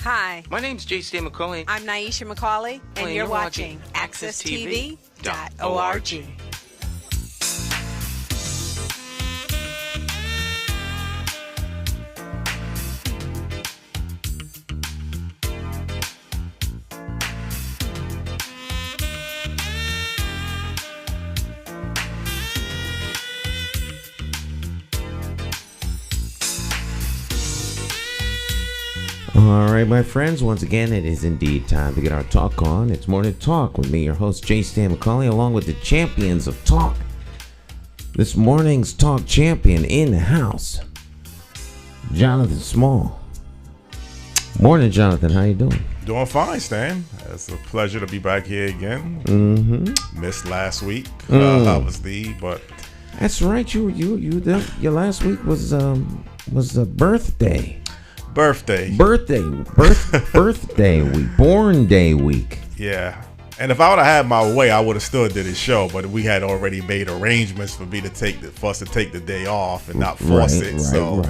Hi. My name's J.C. McCauley. I'm Nyesha McCauley, and you're watching AccessTV.org. All right, my friends, once again, it is indeed time to get our talk on. It's Morning Talk with me, your host, J. Stan McCauley, along with the champions of talk. This morning's talk champion in the house, Jonathan Small. Morning, Jonathan. How you doing? Doing fine, Stan. It's a pleasure to be back here again. Missed last week, obviously, but that's right. Your last week was a birthday. Birthday week, born day week. Yeah, and if I would have had my way, I would have still did a show. But we had already made arrangements for us to take the day off and not force it. So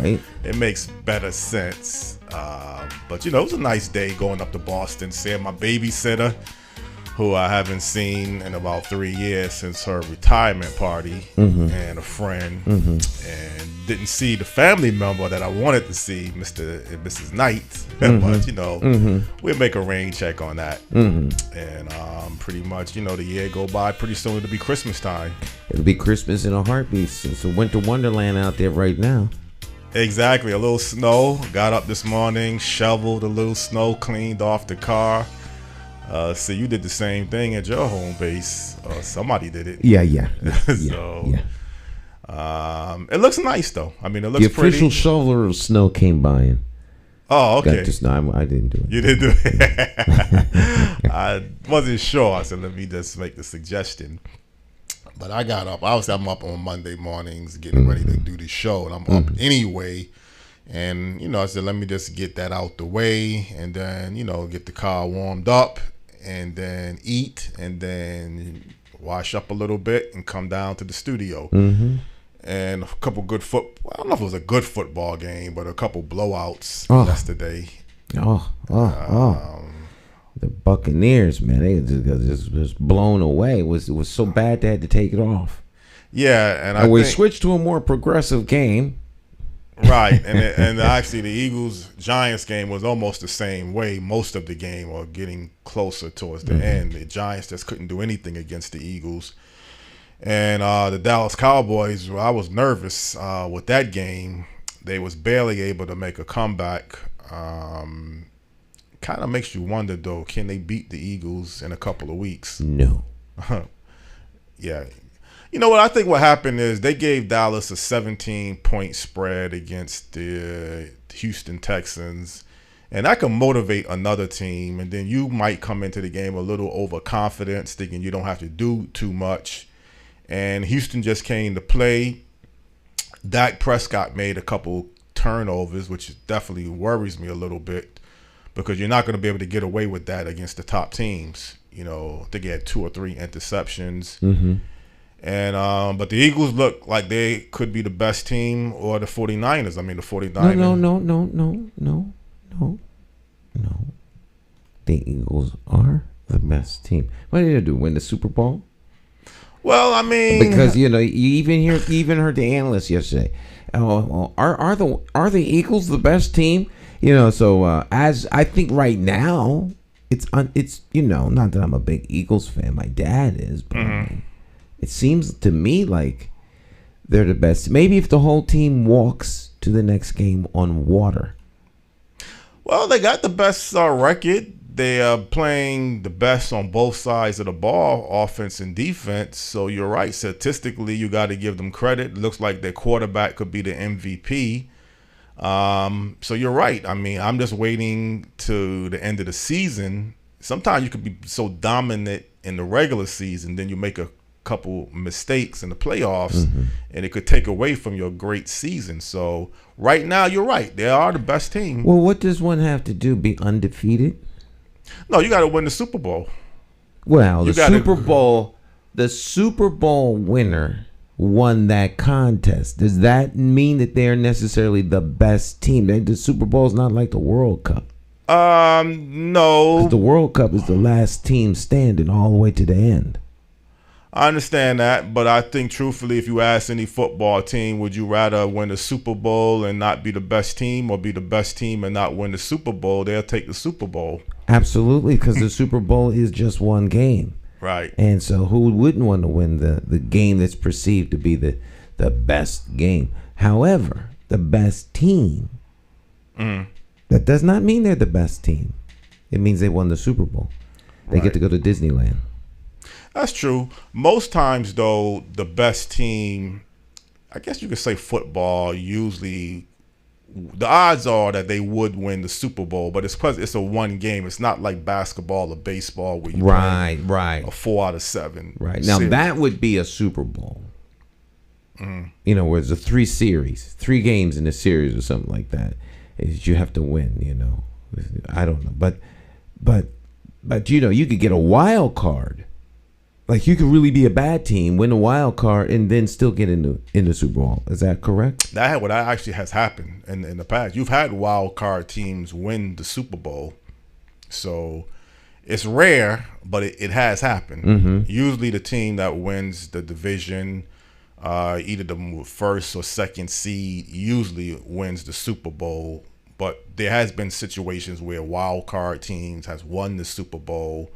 it makes better sense. But it was a nice day going up to Boston, seeing my babysitter, who I haven't seen in about 3 years since her retirement party, and a friend, and didn't see the family member that I wanted to see, Mr. and Mrs. Knight. But we'll make a rain check on that, and pretty much the year go by. Pretty soon it'll be Christmas time. It'll be Christmas in a heartbeat. It's a winter wonderland out there right now. Exactly. A little snow. Got up this morning, shoveled a little snow, cleaned off the car. So you did the same thing at your home base. Somebody did it. Yeah. It looks nice though. I mean, it looks pretty. The official shoveler of snow came by and. Oh, okay. I didn't do it. You didn't do it. I wasn't sure. I said, let me just make the suggestion. But I got up. Obviously, I'm up on Monday mornings getting ready to do the show, and I'm up anyway. And I said, let me just get that out the way, and then get the car warmed up, and then eat, and then wash up a little bit, and come down to the studio. And a couple good I don't know if it was a good football game, but a couple blowouts yesterday. The Buccaneers, man, they just blown away. It was so bad they had to take it off. Yeah, and we switched to a more progressive game. Right, and actually the Eagles-Giants game was almost the same way most of the game, or getting closer towards the end. The Giants just couldn't do anything against the Eagles. And the Dallas Cowboys, I was nervous with that game. They was barely able to make a comeback. Kind of makes you wonder, though, can they beat the Eagles in a couple of weeks? No. Yeah. You know what? I think what happened is they gave Dallas a 17-point spread against the Houston Texans, and that can motivate another team. And then you might come into the game a little overconfident, thinking you don't have to do too much. And Houston just came to play. Dak Prescott made a couple turnovers, which definitely worries me a little bit, because you're not going to be able to get away with that against the top teams. I think he had 2 or 3 interceptions. And but the Eagles look like they could be the best team, or the 49ers. I mean, the 49ers. No. The Eagles are the best team. What did they do? Win the Super Bowl? Well, I mean, because you even heard the analysts yesterday. Are the Eagles the best team? So as I think right now, it's not that I'm a big Eagles fan. My dad is, but it seems to me like they're the best. Maybe if the whole team walks to the next game on water. Well, they got the best record. They are playing the best on both sides of the ball, offense and defense. So you're right. Statistically, you got to give them credit. It looks like their quarterback could be the MVP. So you're right. I mean, I'm just waiting to the end of the season sometimes you could be so dominant in the regular season, then you make a couple mistakes in the playoffs, and it could take away from your great season. So right now, you're right. They are the best team. Well, what does one have to do? Be undefeated? No, you got to win the Super Bowl. Well, the Super Bowl winner won that contest. Does that mean that they're necessarily the best team? The Super Bowl is not like the World Cup. No. 'Cause the World Cup is the last team standing all the way to the end. I understand that, but I think truthfully, if you ask any football team, would you rather win the Super Bowl and not be the best team, or be the best team and not win the Super Bowl? They'll take the Super Bowl. Absolutely, because the Super Bowl is just one game. Right. And so who wouldn't want to win the game that's perceived to be the best game? However, the best team, that does not mean they're the best team. It means they won the Super Bowl. They get to go to Disneyland. That's true. Most times, though, the best team, I guess you could say football, usually the odds are that they would win the Super Bowl, but it's because it's a one game. It's not like basketball or baseball where you play a 4 out of 7. Right. Now, that would be a Super Bowl. You know, where it's a 3 games in a series or something like that. Is you have to win, you know. I don't know. But you know, you could get a wild card. Like, you could really be a bad team, win a wild card, and then still get in the Super Bowl. Is that correct? That actually has happened in the past. You've had wild card teams win the Super Bowl. So it's rare, but it has happened. Usually the team that wins the division, either the first or second seed, usually wins the Super Bowl. But there has been situations where wild card teams has won the Super Bowl,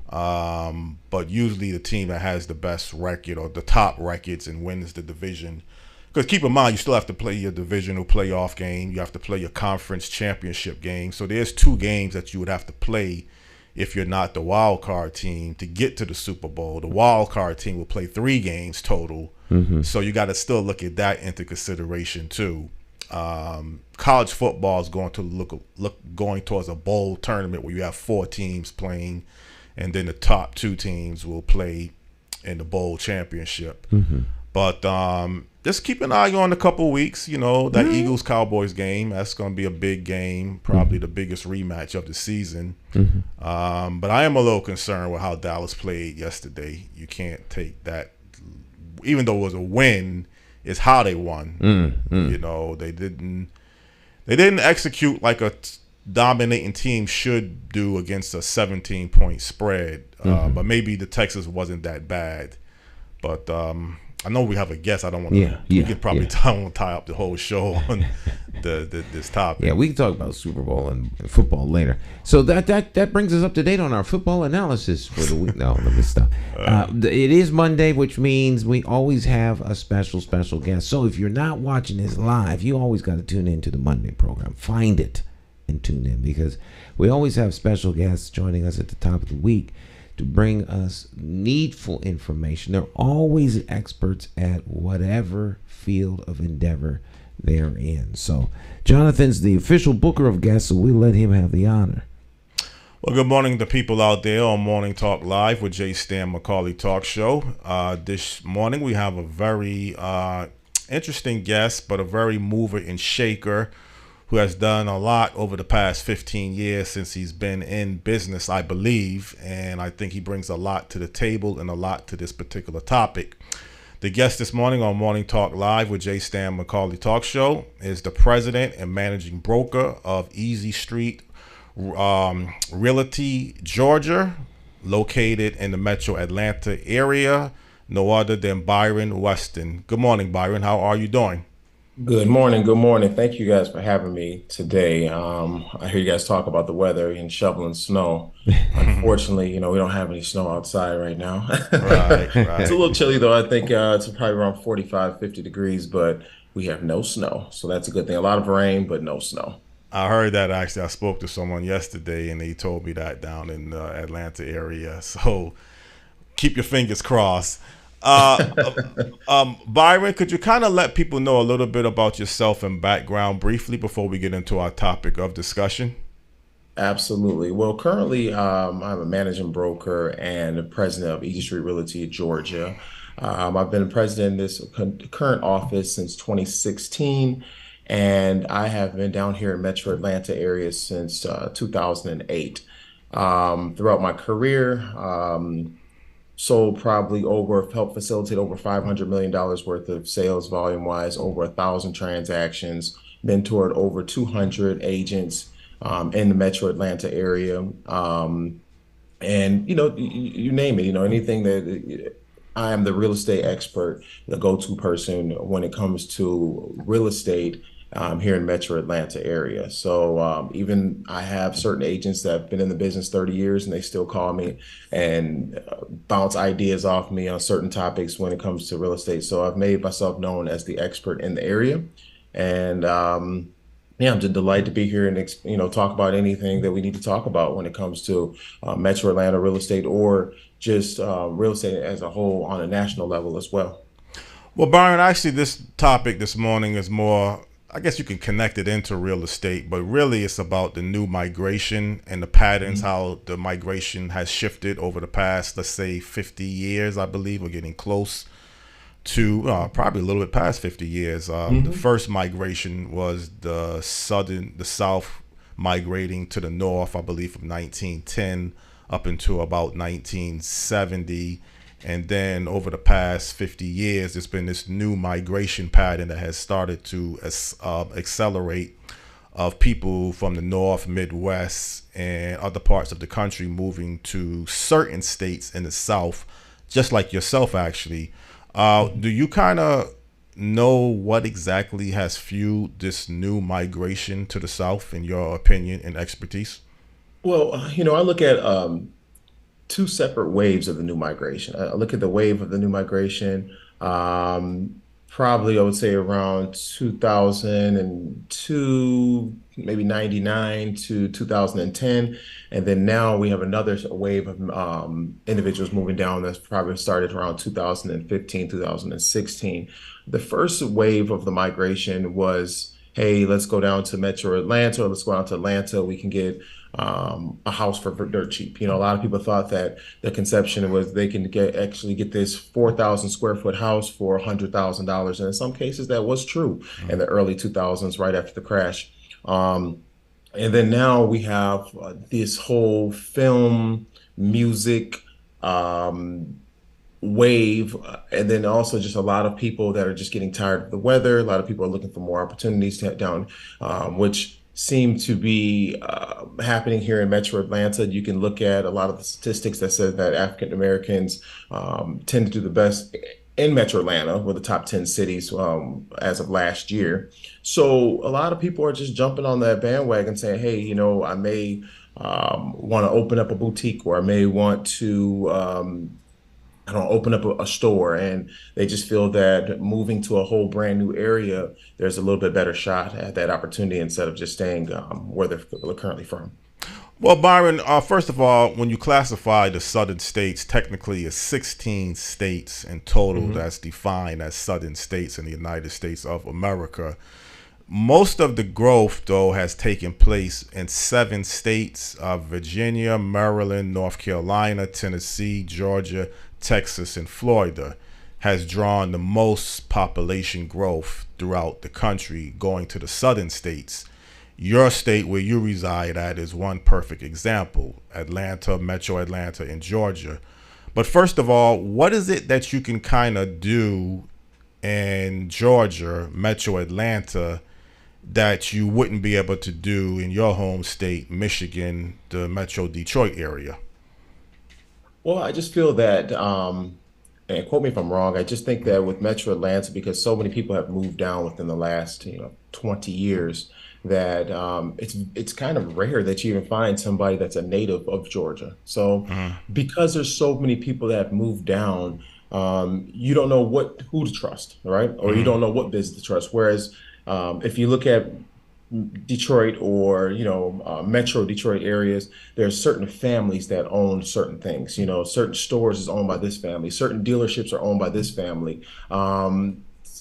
but usually the team that has the best record or the top records and wins the division. Because keep in mind, you still have to play your divisional playoff game. You have to play your conference championship game. So there's 2 games that you would have to play if you're not the wild card team to get to the Super Bowl. The wild card team will play 3 games total. So you got to still look at that into consideration too. College football is going to going towards a bowl tournament where you have 4 teams playing, and then the top 2 teams will play in the bowl championship. But just keep an eye on a couple weeks. You know, that Eagles Cowboys game, that's going to be a big game, probably the biggest rematch of the season. But I am a little concerned with how Dallas played yesterday. You can't take that, even though it was a win. Is how they won. You know, they didn't execute like a dominating team should do against a 17-point spread. But maybe the Texas wasn't that bad. But I know we have a guest. I don't want to. We could probably tie up the whole show on this topic. Yeah, we can talk about Super Bowl and football later. So that brings us up to date on our football analysis for the week. No, let me stop. It is Monday, which means we always have a special guest. So if you're not watching this live, you always got to tune into the Monday program. Find it and tune in, because we always have special guests joining us at the top of the week to bring us needful information. They're always experts at whatever field of endeavor they're in. So Jonathan's the official booker of guests, so we'll let him have the honor. Well, good morning to people out there on Morning Talk Live with J. Stan McCauley Talk Show. This morning we have a very interesting guest, but a very mover and shaker, who has done a lot over the past 15 years since he's been in business, I believe. And I think he brings a lot to the table and a lot to this particular topic. The guest this morning on Morning Talk Live with J. Stan McCauley Talk Show is the president and managing broker of Easy Street Realty, Georgia, located in the metro Atlanta area, no other than Byron Weston. Good morning, Byron. How are you doing? Good morning. Good morning. Thank you guys for having me today. I hear you guys talk about the weather and shoveling snow. Unfortunately, we don't have any snow outside right now. Right. It's a little chilly though. I think it's probably around 45, 50 degrees, but we have no snow. So that's a good thing. A lot of rain, but no snow. I heard that actually. I spoke to someone yesterday and they told me that down in the Atlanta area. So keep your fingers crossed. Byron, could you kind of let people know a little bit about yourself and background briefly before we get into our topic of discussion? Absolutely. Well, currently, I'm a managing broker and the president of Easy Street Realty, Georgia. I've been president in this current office since 2016, and I have been down here in Metro Atlanta area since 2008. Throughout my career, sold probably over, helped facilitate over $500 million worth of sales volume wise, over 1,000 transactions, mentored over 200 agents in the Metro Atlanta area. And you name it, anything that I am the real estate expert, the go-to person when it comes to real estate here in Metro Atlanta area. So even I have certain agents that have been in the business 30 years and they still call me and bounce ideas off me on certain topics when it comes to real estate. So I've made myself known as the expert in the area. And yeah, I'm just delighted to be here and talk about anything that we need to talk about when it comes to Metro Atlanta real estate or just real estate as a whole on a national level as well. Well, Byron, actually, this topic this morning is more, I guess you can connect it into real estate, but really it's about the new migration and the patterns, how the migration has shifted over the past, let's say, 50 years, I believe. We're getting close to probably a little bit past 50 years. The first migration was the South migrating to the North, I believe, from 1910 up until about 1970. And then over the past 50 years, there's been this new migration pattern that has started to accelerate of people from the North, Midwest, and other parts of the country moving to certain states in the South, just like yourself, actually. Do you kind of know what exactly has fueled this new migration to the South, in your opinion and expertise? Well, I look at two separate waves of the new migration. I look at the wave of the new migration, probably I would say around 2002, maybe 99 to 2010. And then now we have another wave of individuals moving down that's probably started around 2015, 2016. The first wave of the migration was, hey, let's go down to Metro Atlanta, or let's go down to Atlanta. We can get a house for dirt cheap. A lot of people thought that the conception was they can actually get this 4,000 square foot house for $100,000. And in some cases that was true in the early 2000s, right after the crash. And then now we have this whole film, music, wave, and then also just a lot of people that are just getting tired of the weather. A lot of people are looking for more opportunities to head down, which seem to be happening here in Metro Atlanta. You can look at a lot of the statistics that says that African Americans tend to do the best in Metro Atlanta. We're the top 10 cities as of last year. So a lot of people are just jumping on that bandwagon saying, hey, I may want to open up a boutique, or I may want to open up a store, and they just feel that moving to a whole brand new area, there's a little bit better shot at that opportunity instead of just staying where they're currently from. Well, Byron, first of all, when you classify the southern states, technically it's 16 states in total that's defined as southern states in the United States of America. Most of the growth, though, has taken place in 7 states: Virginia, Maryland, North Carolina, Tennessee, Georgia, Texas, and Florida has drawn the most population growth throughout the country, going to the southern states. Your state where you reside at is one perfect example: Atlanta, Metro Atlanta, and Georgia. But first of all, what is it that you can kind of do in Georgia, Metro Atlanta, that you wouldn't be able to do in your home state, Michigan, the Metro Detroit area? Well, I just feel that, and quote me if I'm wrong, I just think that with Metro Atlanta, because so many people have moved down within the last, 20 years, that it's kind of rare that you even find somebody that's a native of Georgia. So because there's so many people that have moved down, you don't know who to trust, right? Or you don't know what business to trust. Whereas if you look at Detroit or Metro Detroit areas, there's certain families that own certain things. Certain stores is owned by this family, certain dealerships are owned by this family.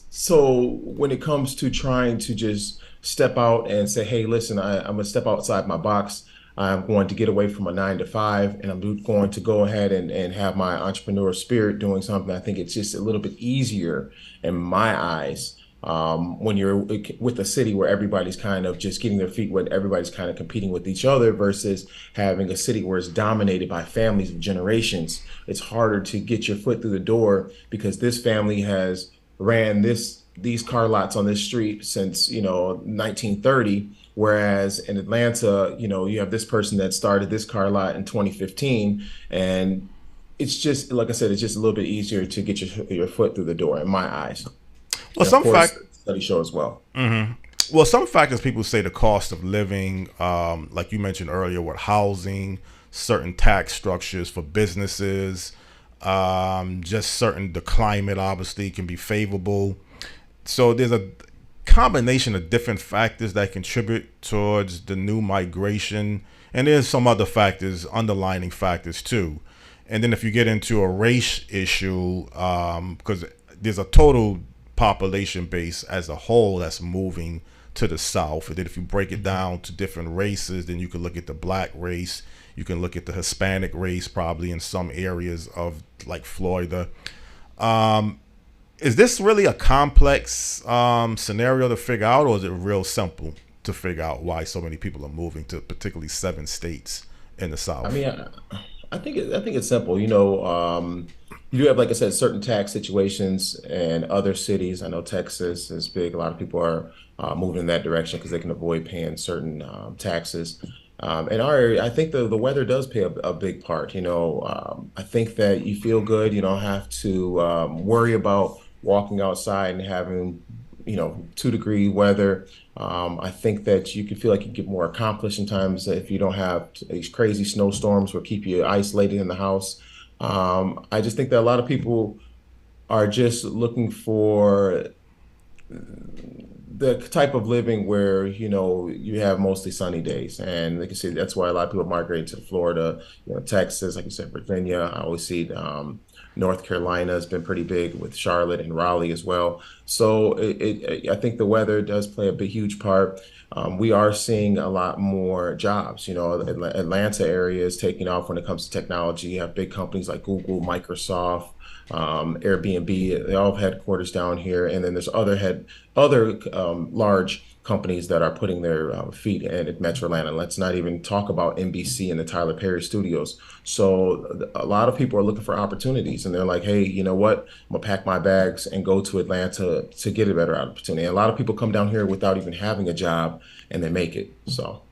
So when it comes to trying to just step out and say, hey, listen, I'm gonna step outside my box, I'm going to get away from a 9 to 5, and I'm going to go ahead and have my entrepreneur spirit doing something. I think it's just a little bit easier in my eyes when you're with a city where everybody's kind of just getting their feet wet, everybody's kind of competing with each other versus having a city where it's dominated by families of generations. It's harder to get your foot through the door because this family has ran these car lots on this street since 1930, whereas in Atlanta, you have this person that started this car lot in 2015, and it's just like I said, it's just a little bit easier to get your foot through the door in my eyes. Well, And of course, studies show as well. Well, some factors people say the cost of living, like you mentioned earlier, with housing, certain tax structures for businesses, the climate obviously can be favorable. So there's a combination of different factors that contribute towards the new migration. And there's some other factors, underlining factors too. And then if you get into a race issue, because there's a total population base as a whole that's moving to the South. And then if you break it down to different races, then you can look at the black race. You can look at the Hispanic race, probably in some areas of like Florida. Is this really a complex scenario to figure out, or is it real simple to figure out why so many people are moving to particularly 7 states in the South? I mean, I think it's simple. You have, like I said, certain tax situations in other cities. I know Texas is big. A lot of people are moving in that direction because they can avoid paying certain taxes. In our area, I think the weather does play a big part. I think that you feel good. You don't have to worry about walking outside and having 2-degree weather. I think that you can feel like you get more accomplished in times if you don't have these crazy snowstorms or keep you isolated in the house. I just think that a lot of people are just looking for the type of living where you have mostly sunny days, and like I said, that's why a lot of people migrate to Florida, Texas, like you said, Virginia. I always see North Carolina has been pretty big with Charlotte and Raleigh as well. So I think the weather does play a big, huge part. We are seeing a lot more jobs. The Atlanta area is taking off when it comes to technology. You have big companies like Google, Microsoft, Airbnb. They all have headquarters down here, and then there's other large companies that are putting their feet in at Metro Atlanta. Let's not even talk about NBC and the Tyler Perry studios. So a lot of people are looking for opportunities, and they're like, hey, you know what? I'm gonna pack my bags and go to Atlanta to get a better opportunity. And a lot of people come down here without even having a job, and they make it. So,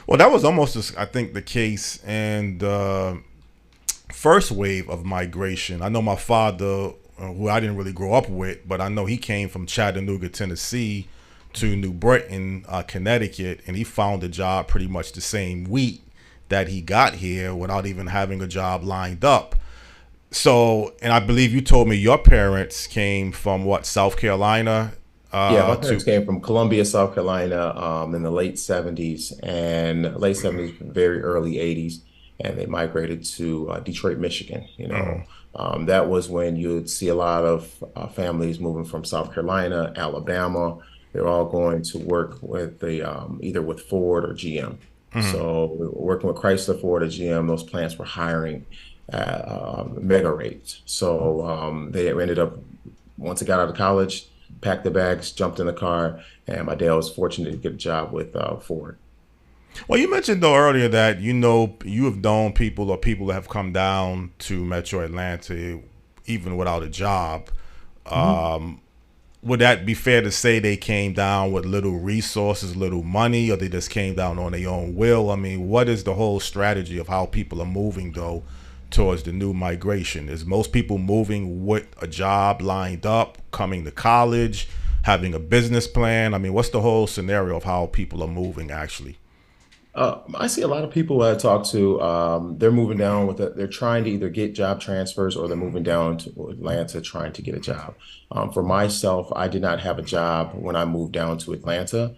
well, that was almost, I think, the case in the first wave of migration. I know my father, who I didn't really grow up with, but I know he came from Chattanooga, Tennessee, to New Britain, Connecticut, and he found a job pretty much the same week that he got here without even having a job lined up. So, and I believe you told me your parents came from what, South Carolina? Yeah, my parents came from Columbia, South Carolina, in the late 70s, and late 70s, very early 80s, and they migrated to Detroit, Michigan. That was when you'd see a lot of families moving from South Carolina, Alabama. They're all going to work with either with Ford or GM. So we were working with Chrysler, Ford, or GM. Those plants were hiring at mega rates. So they ended up, once they got out of college, packed their bags, jumped in the car, and my dad was fortunate to get a job with Ford. Well, you mentioned though earlier that you have known people or people that have come down to Metro Atlanta even without a job. Would that be fair to say they came down with little resources, little money, or they just came down on their own will? I mean, what is the whole strategy of how people are moving though towards the new migration? Is most people moving with a job lined up, coming to college, having a business plan? I mean, what's the whole scenario of how people are moving actually? I see a lot of people I talk to, they're moving down they're trying to either get job transfers or they're moving down to Atlanta trying to get a job. For myself, I did not have a job when I moved down to Atlanta.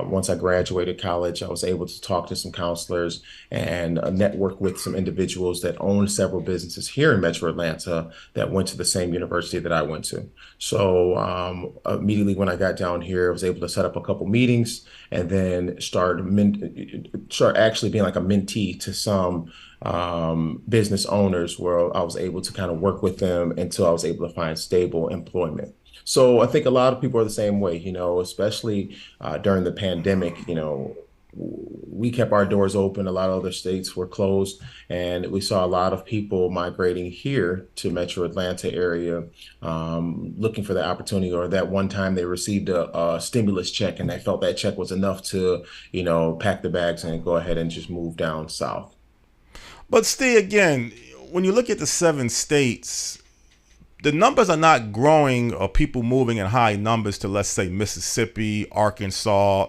Once I graduated college, I was able to talk to some counselors and network with some individuals that own several businesses here in Metro Atlanta that went to the same university that I went to. So immediately when I got down here, I was able to set up a couple meetings and then start actually being like a mentee to some business owners where I was able to kind of work with them until I was able to find stable employment. So I think a lot of people are the same way, especially during the pandemic, we kept our doors open. A lot of other states were closed, and we saw a lot of people migrating here to Metro Atlanta area, looking for the opportunity, or that one time they received a stimulus check and they felt that check was enough to, pack the bags and go ahead and just move down south. But Steve, again, when you look at the 7 states, the numbers are not growing or people moving in high numbers to, let's say, Mississippi, Arkansas,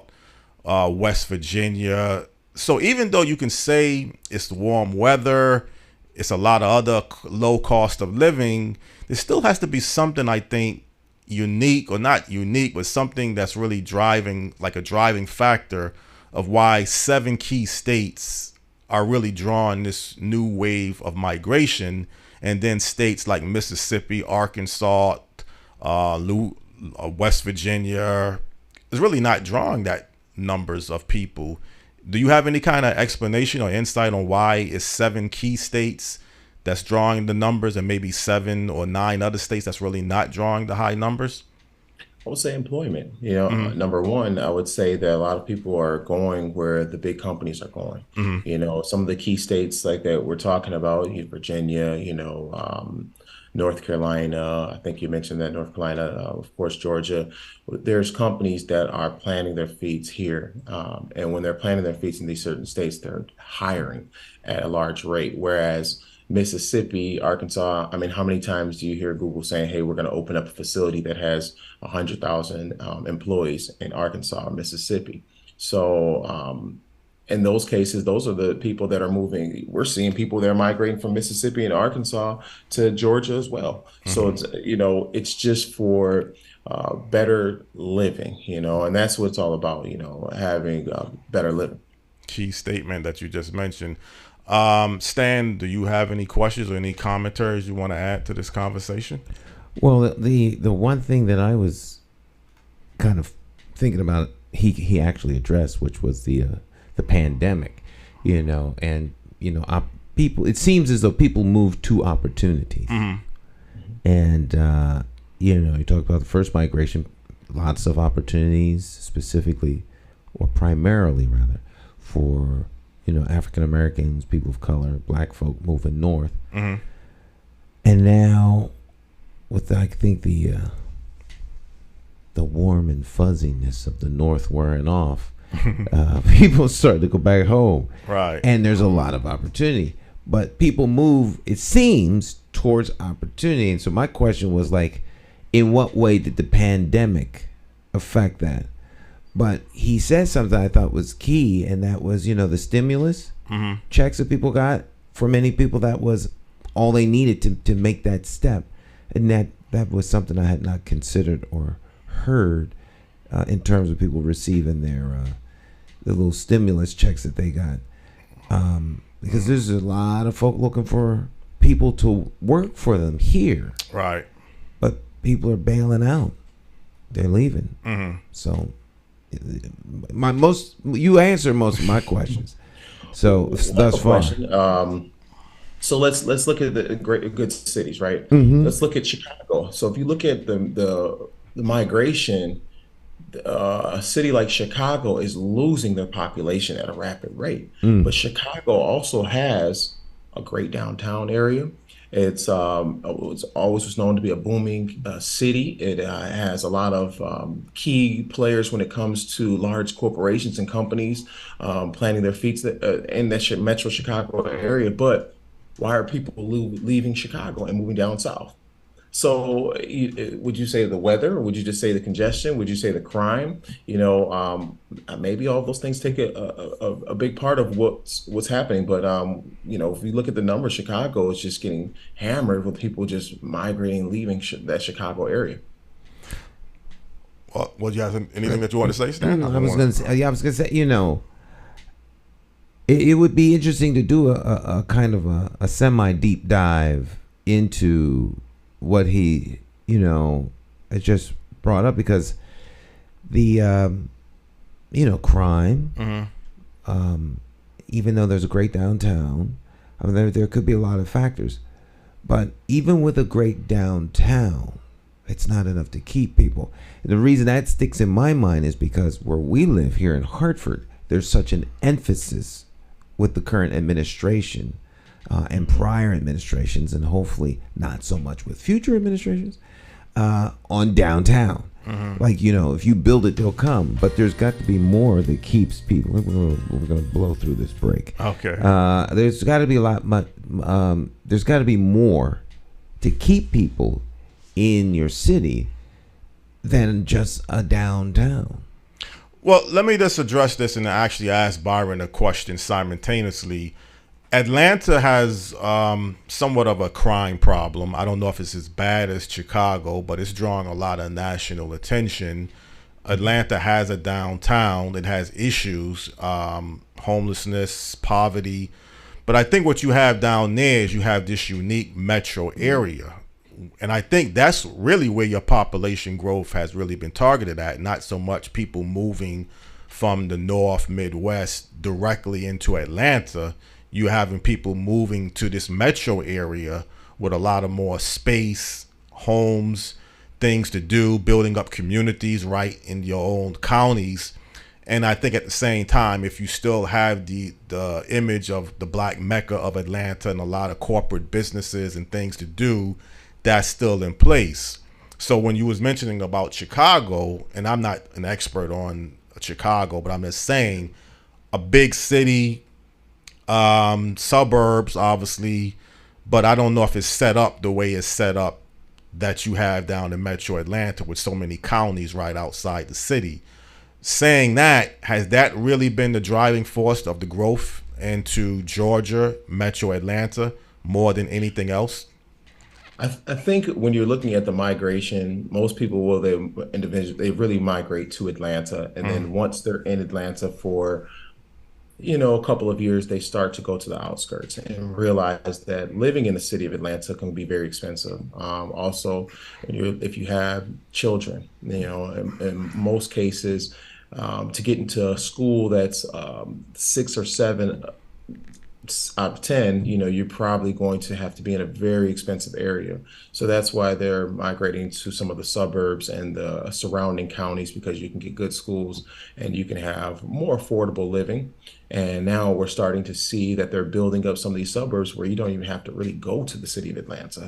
West Virginia. So even though you can say it's the warm weather, it's a lot of other low cost of living, there still has to be something, I think, unique, or not unique, but something that's really driving, like a driving factor of why 7 key states are really drawing this new wave of migration. And then states like Mississippi, Arkansas, West Virginia is really not drawing that numbers of people. Do you have any kind of explanation or insight on why it's 7 key states that's drawing the numbers and maybe 7 or 9 other states that's really not drawing the high numbers? I would say employment. Number one, I would say that a lot of people are going where the big companies are going. Some of the key states like that we're talking about, Virginia, North Carolina. I think you mentioned that North Carolina, of course, Georgia. There's companies that are planting their feet here. And when they're planting their feet in these certain states, they're hiring at a large rate. Whereas Mississippi, Arkansas, I mean, how many times do you hear Google saying, hey, we're going to open up a facility that has 100,000 employees in Arkansas or Mississippi? So in those cases, those are the people that are moving. We're seeing people that are migrating from Mississippi and Arkansas to Georgia as well. So it's just for better living, and that's what it's all about, having better living. Key statement that you just mentioned. Stan, do you have any questions or any commentaries you want to add to this conversation? Well, the one thing that I was kind of thinking about, he actually addressed, which was the pandemic, and people. It seems as though people move to opportunities, and you talk about the first migration, lots of opportunities, specifically, or primarily rather, for African Americans, people of color, black folk moving north. And now with, I think, the warm and fuzziness of the north wearing off, people start to go back home. Right. And there's a lot of opportunity. But people move, it seems, towards opportunity. And so my question was, like, in what way did the pandemic affect that? But he said something I thought was key, and that was, the stimulus checks that people got. For many people, that was all they needed to make that step. And that was something I had not considered or heard in terms of people receiving their the little stimulus checks that they got. Because there's a lot of folk looking for people to work for them here. Right. But people are bailing out. They're leaving. So you answered most of my questions. So thus far. So let's look at the good cities, right? Let's look at Chicago. So if you look at the migration, a city like Chicago is losing their population at a rapid rate. But Chicago also has a great downtown area. It's always was known to be a booming city. It has a lot of key players when it comes to large corporations and companies planting their feet in that Metro Chicago area. But why are people leaving Chicago and moving down south? So would you say the weather, or would you just say the congestion? Would you say the crime? Maybe all of those things take a big part of what's happening. But if you look at the numbers, Chicago is just getting hammered with people just migrating, leaving that Chicago area. Well, you have anything that you want to say, Stan? I was going to say, it would be interesting to do a kind of a semi-deep dive into what he, has just brought up, because the, crime, even though there's a great downtown, I mean, there could be a lot of factors, but even with a great downtown, it's not enough to keep people. And the reason that sticks in my mind is because where we live here in Hartford, there's such an emphasis with the current administration and prior administrations, and hopefully not so much with future administrations, on downtown. Like, if you build it, they'll come. But there's got to be more that keeps people. We're going to blow through this break. Okay. There's got to be there's got to be more to keep people in your city than just a downtown. Well, let me just address this and actually ask Byron a question simultaneously. Atlanta has somewhat of a crime problem. I don't know if it's as bad as Chicago, but it's drawing a lot of national attention. Atlanta has a downtown. It has issues, homelessness, poverty. But I think what you have down there is you have this unique metro area. And I think that's really where your population growth has really been targeted at, not so much people moving from the North, Midwest directly into Atlanta. You having people moving to this metro area with a lot of more space, homes, things to do, building up communities right in your own counties. And I think at the same time, if you still have the image of the Black Mecca of Atlanta and a lot of corporate businesses and things to do, that's still in place. So when you was mentioning about Chicago, and I'm not an expert on Chicago, but I'm just saying a big city, suburbs, obviously, but I don't know if it's set up the way it's set up that you have down in Metro Atlanta with so many counties right outside the city. Saying that, has that really been the driving force of the growth into Georgia, Metro Atlanta, more than anything else? I think when you're looking at the migration, most people they really migrate to Atlanta, and then once they're in Atlanta for a couple of years, they start to go to the outskirts and realize that living in the city of Atlanta can be very expensive. Also, if you have children, in most cases, to get into a school that's 6 or 7 out of 10, you're probably going to have to be in a very expensive area. So that's why they're migrating to some of the suburbs and the surrounding counties, because you can get good schools and you can have more affordable living. And now we're starting to see that they're building up some of these suburbs where you don't even have to really go to the city of Atlanta.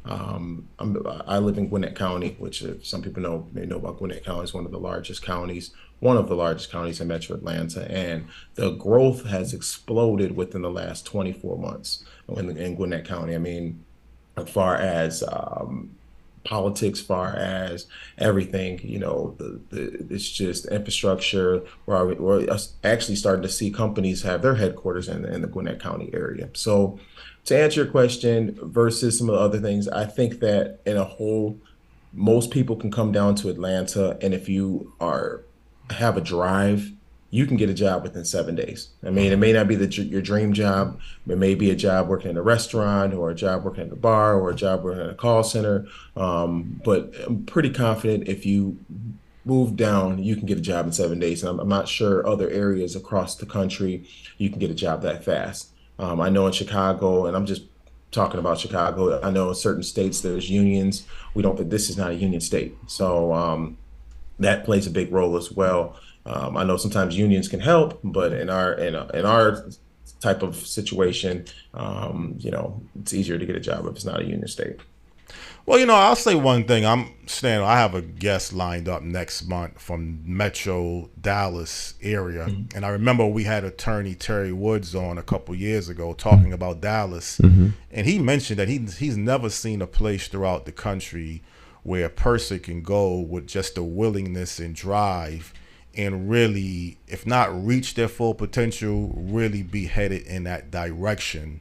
I live in Gwinnett County, which some people may know about. Gwinnett County is one of the largest counties in Metro Atlanta, and the growth has exploded within the last 24 months in Gwinnett County. I mean, as far as politics, far as everything, it's just infrastructure. We're actually starting to see companies have their headquarters in the Gwinnett County area. So to answer your question versus some of the other things, I think that in a whole, most people can come down to Atlanta, and if you have a drive, you can get a job within 7 days. I mean, it may not be your dream job. It may be a job working in a restaurant, or a job working at a bar, or a job working at a call center. But I'm pretty confident if you move down, you can get a job in 7 days. And I'm not sure other areas across the country you can get a job that fast. I know in Chicago, and I'm just talking about Chicago, I know in certain states there's unions. This is not a union state. So that plays a big role as well. I know sometimes unions can help, but in our type of situation, it's easier to get a job if it's not a union state. Well, I'll say one thing. I have a guest lined up next month from Metro Dallas area. Mm-hmm. And I remember we had attorney Terry Woods on a couple years ago talking about Dallas. Mm-hmm. And he mentioned that he's never seen a place throughout the country where a person can go with just a willingness and drive and really, if not reach their full potential, really be headed in that direction.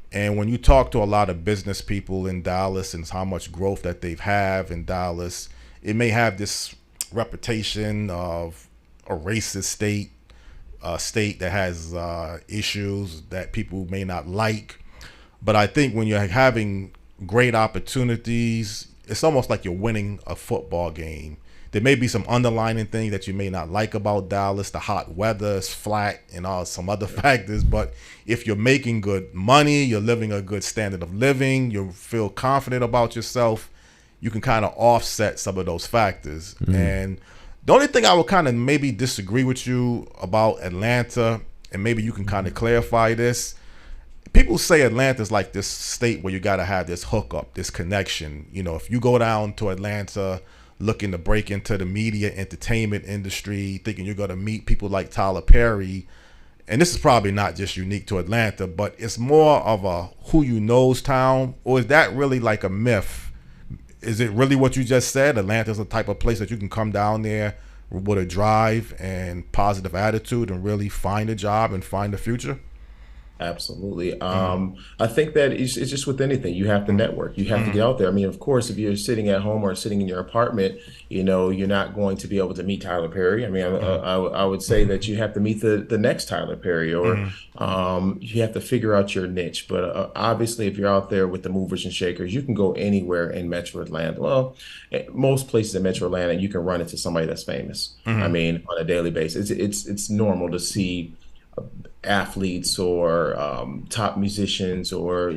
And when you talk to a lot of business people in Dallas and how much growth that they've had in Dallas, it may have this reputation of a racist state, a state that has issues that people may not like. But I think when you're having great opportunities, it's almost like you're winning a football game. There may be some underlying things that you may not like about Dallas. The hot weather is flat and all some other factors. But if you're making good money, you're living a good standard of living, you feel confident about yourself, you can kind of offset some of those factors. And the only thing I would kind of maybe disagree with you about Atlanta, and maybe you can kind of clarify this. People say Atlanta's like this state where you got to have this hookup, this connection. You know, if you go down to Atlanta looking to break into the media entertainment industry, thinking you're going to meet people like Tyler Perry, and this is probably not just unique to Atlanta, but it's more of a who you know's town, or is that really like a myth? Is it really what you just said? Atlanta's the type of place that you can come down there with a drive and positive attitude and really find a job and find a future? Absolutely. I think that it's just with anything. You have to network. You have to get out there. I mean, of course, if you're sitting at home or sitting in your apartment, you know, you're not going to be able to meet Tyler Perry. I mean, I would say that you have to meet the next Tyler Perry, or you have to figure out your niche. But obviously, if you're out there with the movers and shakers, you can go anywhere in Metro Atlanta. Well, most places in Metro Atlanta, you can run into somebody that's famous. I mean, on a daily basis, it's normal to see athletes or top musicians or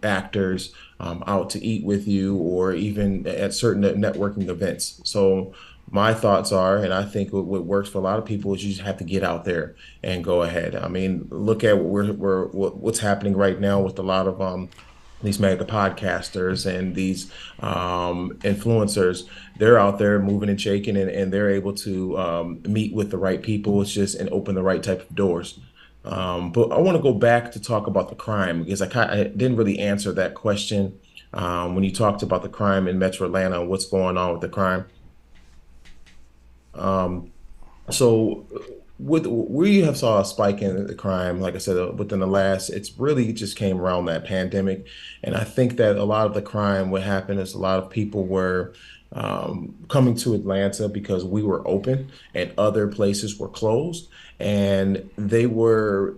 actors out to eat with you, or even at certain networking events. So my thoughts are, and I think what works for a lot of people, is you just have to get out there and go ahead. I mean, look at what's happening right now with a lot of these mega podcasters and these influencers. They're out there moving and shaking, and they're able to meet with the right people. It's just and open the right type of doors. But I want to go back to talk about the crime, because I didn't really answer that question when you talked about the crime in Metro Atlanta and what's going on with the crime. So we have saw a spike in the crime, like I said, within the last, it's really just came around that pandemic. And I think that a lot of the crime, what happened is a lot of people were coming to Atlanta because we were open and other places were closed, and they were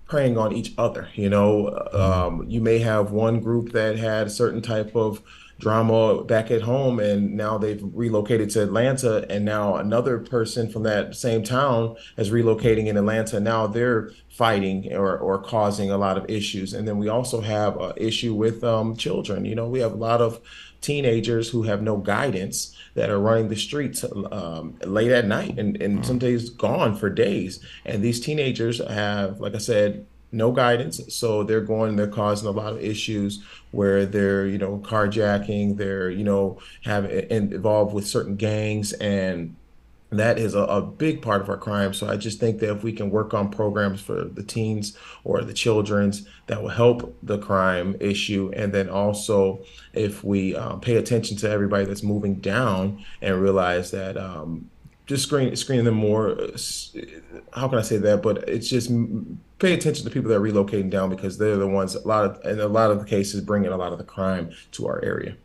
preying on each other. You may have one group that had a certain type of drama back at home, and now they've relocated to Atlanta, and now another person from that same town is relocating in Atlanta. Now they're fighting or causing a lot of issues. And then we also have an issue with children. We have a lot of teenagers who have no guidance that are running the streets late at night, and some days gone for days. And these teenagers have, like I said, no guidance. So they're causing a lot of issues where they're, carjacking, they're, involved with certain gangs, and that is a big part of our crime. So I just think that if we can work on programs for the teens or the children's, that will help the crime issue. And then also, if we pay attention to everybody that's moving down and realize that just screen them more. How can I say that? But it's just pay attention to people that are relocating down, because they're the ones in a lot of the cases bringing a lot of the crime to our area.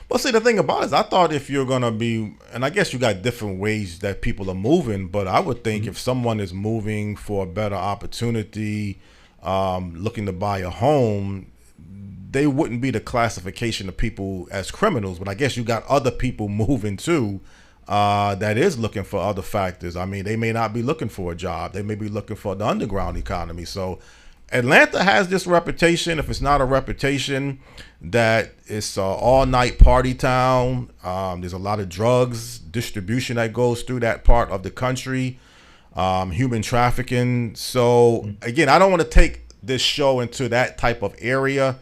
Well, see, the thing about it is, I thought if you're going to be, and I guess you got different ways that people are moving, but I would think if someone is moving for a better opportunity, looking to buy a home, they wouldn't be the classification of people as criminals. But I guess you got other people moving too, that is looking for other factors. I mean, they may not be looking for a job. They may be looking for the underground economy. So Atlanta has this reputation, if it's not a reputation, that it's an all-night party town. There's a lot of drugs distribution that goes through that part of the country, human trafficking. So, again, I don't want to take this show into that type of area,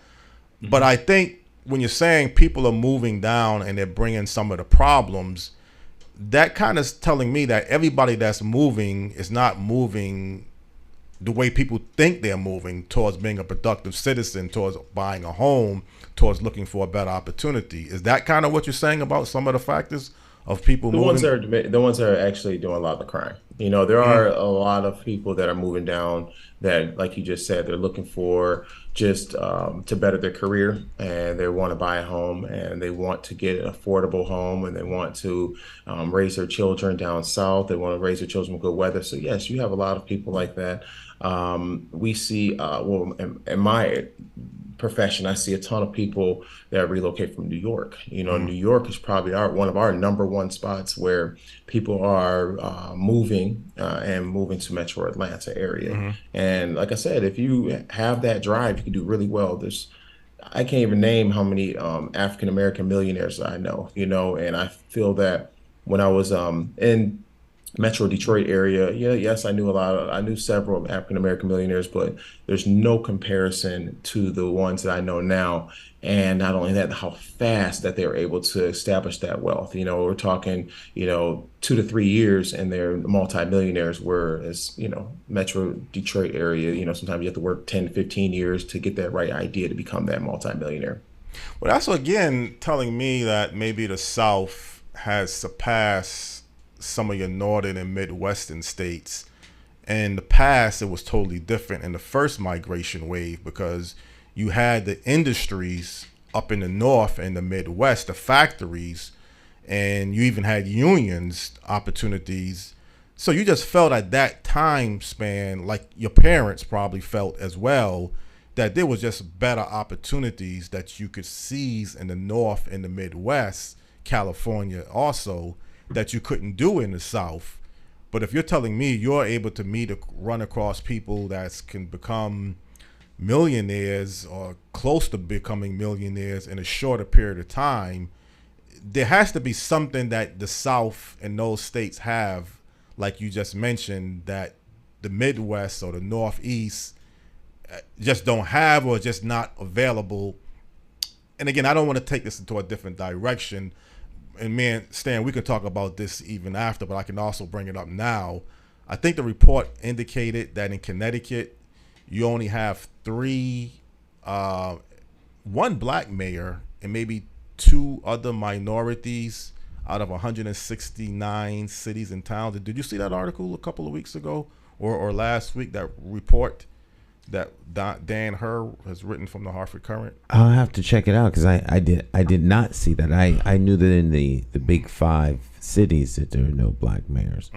but I think when you're saying people are moving down and they're bringing some of the problems, that kind of is telling me that everybody that's moving is not moving the way people think they're moving towards being a productive citizen, towards buying a home, towards looking for a better opportunity. Is that kind of what you're saying about some of the factors of people moving? The ones that are actually doing a lot of the crime. There are a lot of people that are moving down that, like you just said, they're looking for just to better their career, and they want to buy a home, and they want to get an affordable home, and they want to raise their children down south. They want to raise their children with good weather. So yes, you have a lot of people like that. We see, well, in my profession, I see a ton of people that relocate from New York. New York is probably one of our number one spots where people are moving and moving to Metro Atlanta area. And like I said, if you have that drive, you can do really well. I can't even name how many African American millionaires I know. And I feel that when I was in Metro Detroit area, yes, I knew several African American millionaires, but there's no comparison to the ones that I know now. And not only that, how fast that they were able to establish that wealth. We're talking, 2 to 3 years and they're multimillionaires, whereas, Metro Detroit area, sometimes you have to work 10, 15 years to get that right idea to become that multimillionaire. Well, that's again telling me that maybe the South has surpassed some of your northern and midwestern states. In the past, it was totally different in the first migration wave, because you had the industries up in the north and the Midwest, the factories, and you even had unions opportunities. So you just felt at that time span, like your parents probably felt as well, that there was just better opportunities that you could seize in the north and the Midwest, California also, that you couldn't do in the South. But if you're telling me you're able to run across people that can become millionaires or close to becoming millionaires in a shorter period of time, there has to be something that the South and those states have, like you just mentioned, that the Midwest or the Northeast just don't have, or just not available. And again, I don't want to take this into a different direction. And man, Stan, we can talk about this even after, but I can also bring it up now. I think the report indicated that in Connecticut, you only have one black mayor and maybe 2 other minorities out of 169 cities and towns. Did you see that article a couple of weeks ago or last week, that report that Dan Herr has written from the Hartford Courant? I'll have to check it out, because I did not see that. I knew that in the big 5 cities that there are no black mayors,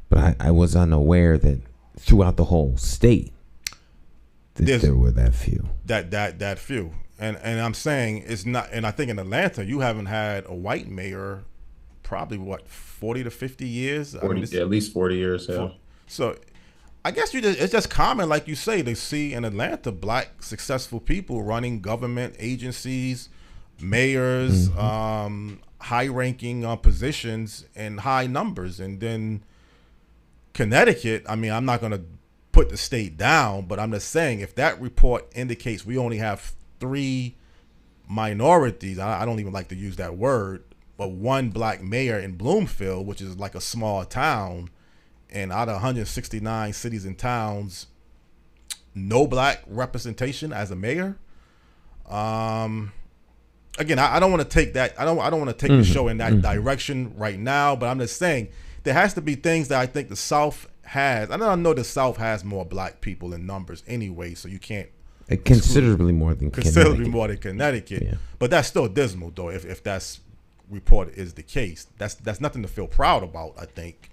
but I was unaware that throughout the whole state that there were that few. That few, and I'm saying it's not. And I think in Atlanta you haven't had a white mayor probably 40 to 50 years. 40, at least 40 years. Yeah. So I guess it's just common, like you say, to see in Atlanta black successful people running government agencies, mayors, high-ranking positions in high numbers. And then Connecticut, I mean, I'm not going to put the state down, but I'm just saying, if that report indicates we only have 3 minorities, I don't even like to use that word, but 1 black mayor in Bloomfield, which is like a small town, and out of 169 cities and towns, no black representation as a mayor. Again, I don't want to take that. I don't want to take the show in that direction right now. But I'm just saying there has to be things that I think the South has. And I know the South has more black people in numbers anyway, so you can't considerably more than Connecticut. Yeah. But that's still dismal, though. If that's report is the case, that's nothing to feel proud about, I think.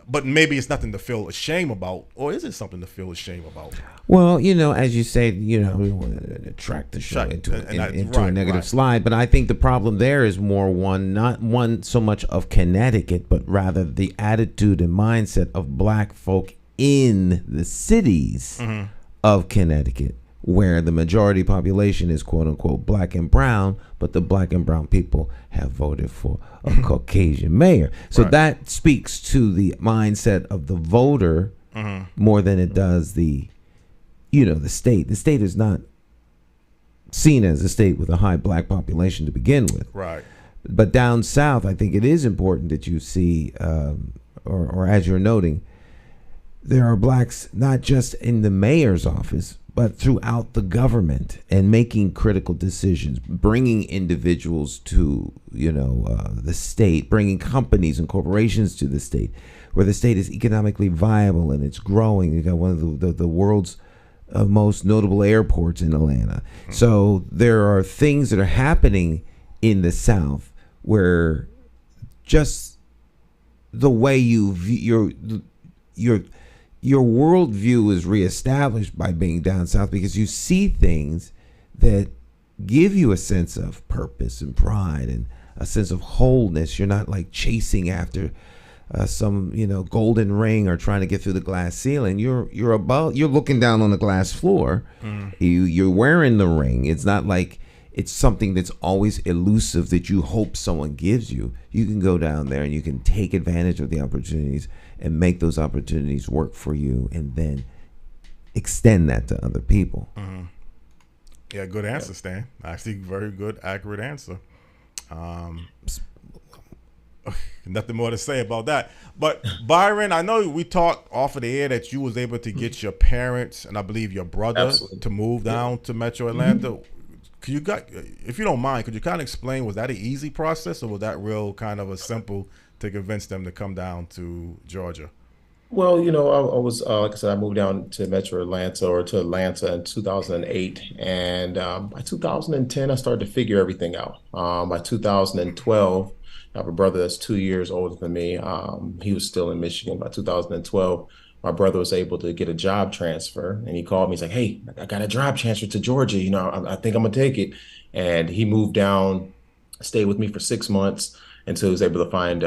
But maybe it's nothing to feel ashamed about, or is it something to feel ashamed about? Well, as you say, we want to attract the show into a negative slide. But I think the problem there is more not one so much of Connecticut, but rather the attitude and mindset of black folk in the cities of Connecticut, where the majority population is quote unquote black and brown, but the black and brown people have voted for a Caucasian mayor. So that speaks to the mindset of the voter more than it does the state. The state is not seen as a state with a high black population to begin with. Right. But down south, I think it is important that you see, or as you're noting, there are blacks not just in the mayor's office, but throughout the government, and making critical decisions, bringing individuals to, the state, bringing companies and corporations to the state, where the state is economically viable and it's growing. You got one of the world's most notable airports in Atlanta. So there are things that are happening in the South where just the way you view your worldview is reestablished by being down south, because you see things that give you a sense of purpose and pride and a sense of wholeness. You're not like chasing after some golden ring or trying to get through the glass ceiling. You're looking down on the glass floor. You're wearing the ring. It's not like it's something that's always elusive that you hope someone gives you. You can go down there and you can take advantage of the opportunities and make those opportunities work for you, and then extend that to other people. Yeah, good answer, Stan. Actually, very good, accurate answer. Nothing more to say about that. But Byron, I know we talked off of the air that you was able to get your parents and I believe your brother to move down to Metro Atlanta. If you don't mind, could you kind of explain, was that an easy process, or was that real kind of a simple to convince them to come down to Georgia? Well, I was, like I said, I moved down to Metro Atlanta, or to Atlanta, in 2008. And by 2010, I started to figure everything out. By 2012, I have a brother that's 2 years older than me. He was still in Michigan. By 2012, my brother was able to get a job transfer, and he called me. He's like, "Hey, I got a job transfer to Georgia. I think I'm gonna take it." And he moved down, stayed with me for 6 months until he was able to find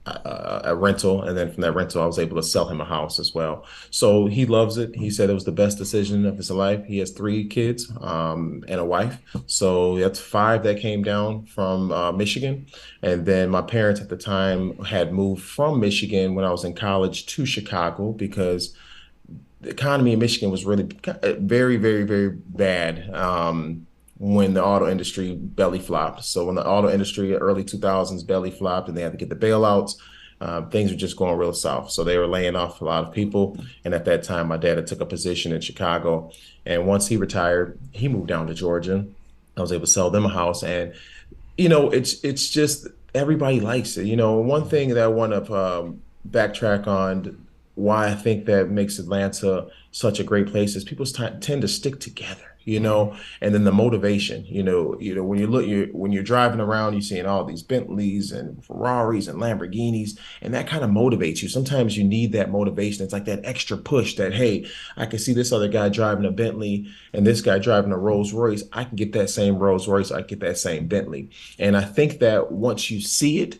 a rental. And then from that rental, I was able to sell him a house as well. So he loves it. He said it was the best decision of his life. He has 3 kids and a wife. So that's 5 that came down from Michigan. And then my parents at the time had moved from Michigan when I was in college to Chicago, because the economy in Michigan was really very, very, very bad. When the auto industry belly flopped. So when the auto industry early 2000s belly flopped and they had to get the bailouts, things were just going real south. So they were laying off a lot of people. And at that time, my dad had took a position in Chicago. And once he retired, he moved down to Georgia. I was able to sell them a house. And, it's just everybody likes it. One thing that I want to backtrack on, why I think that makes Atlanta such a great place, is people tend to stick together. And then the motivation, when you're driving around, you're seeing all these Bentleys and Ferraris and Lamborghinis, and that kind of motivates you. Sometimes you need that motivation. It's like that extra push that, hey, I can see this other guy driving a Bentley and this guy driving a Rolls Royce. I can get that same Rolls Royce. I can get that same Bentley. And I think that once you see it,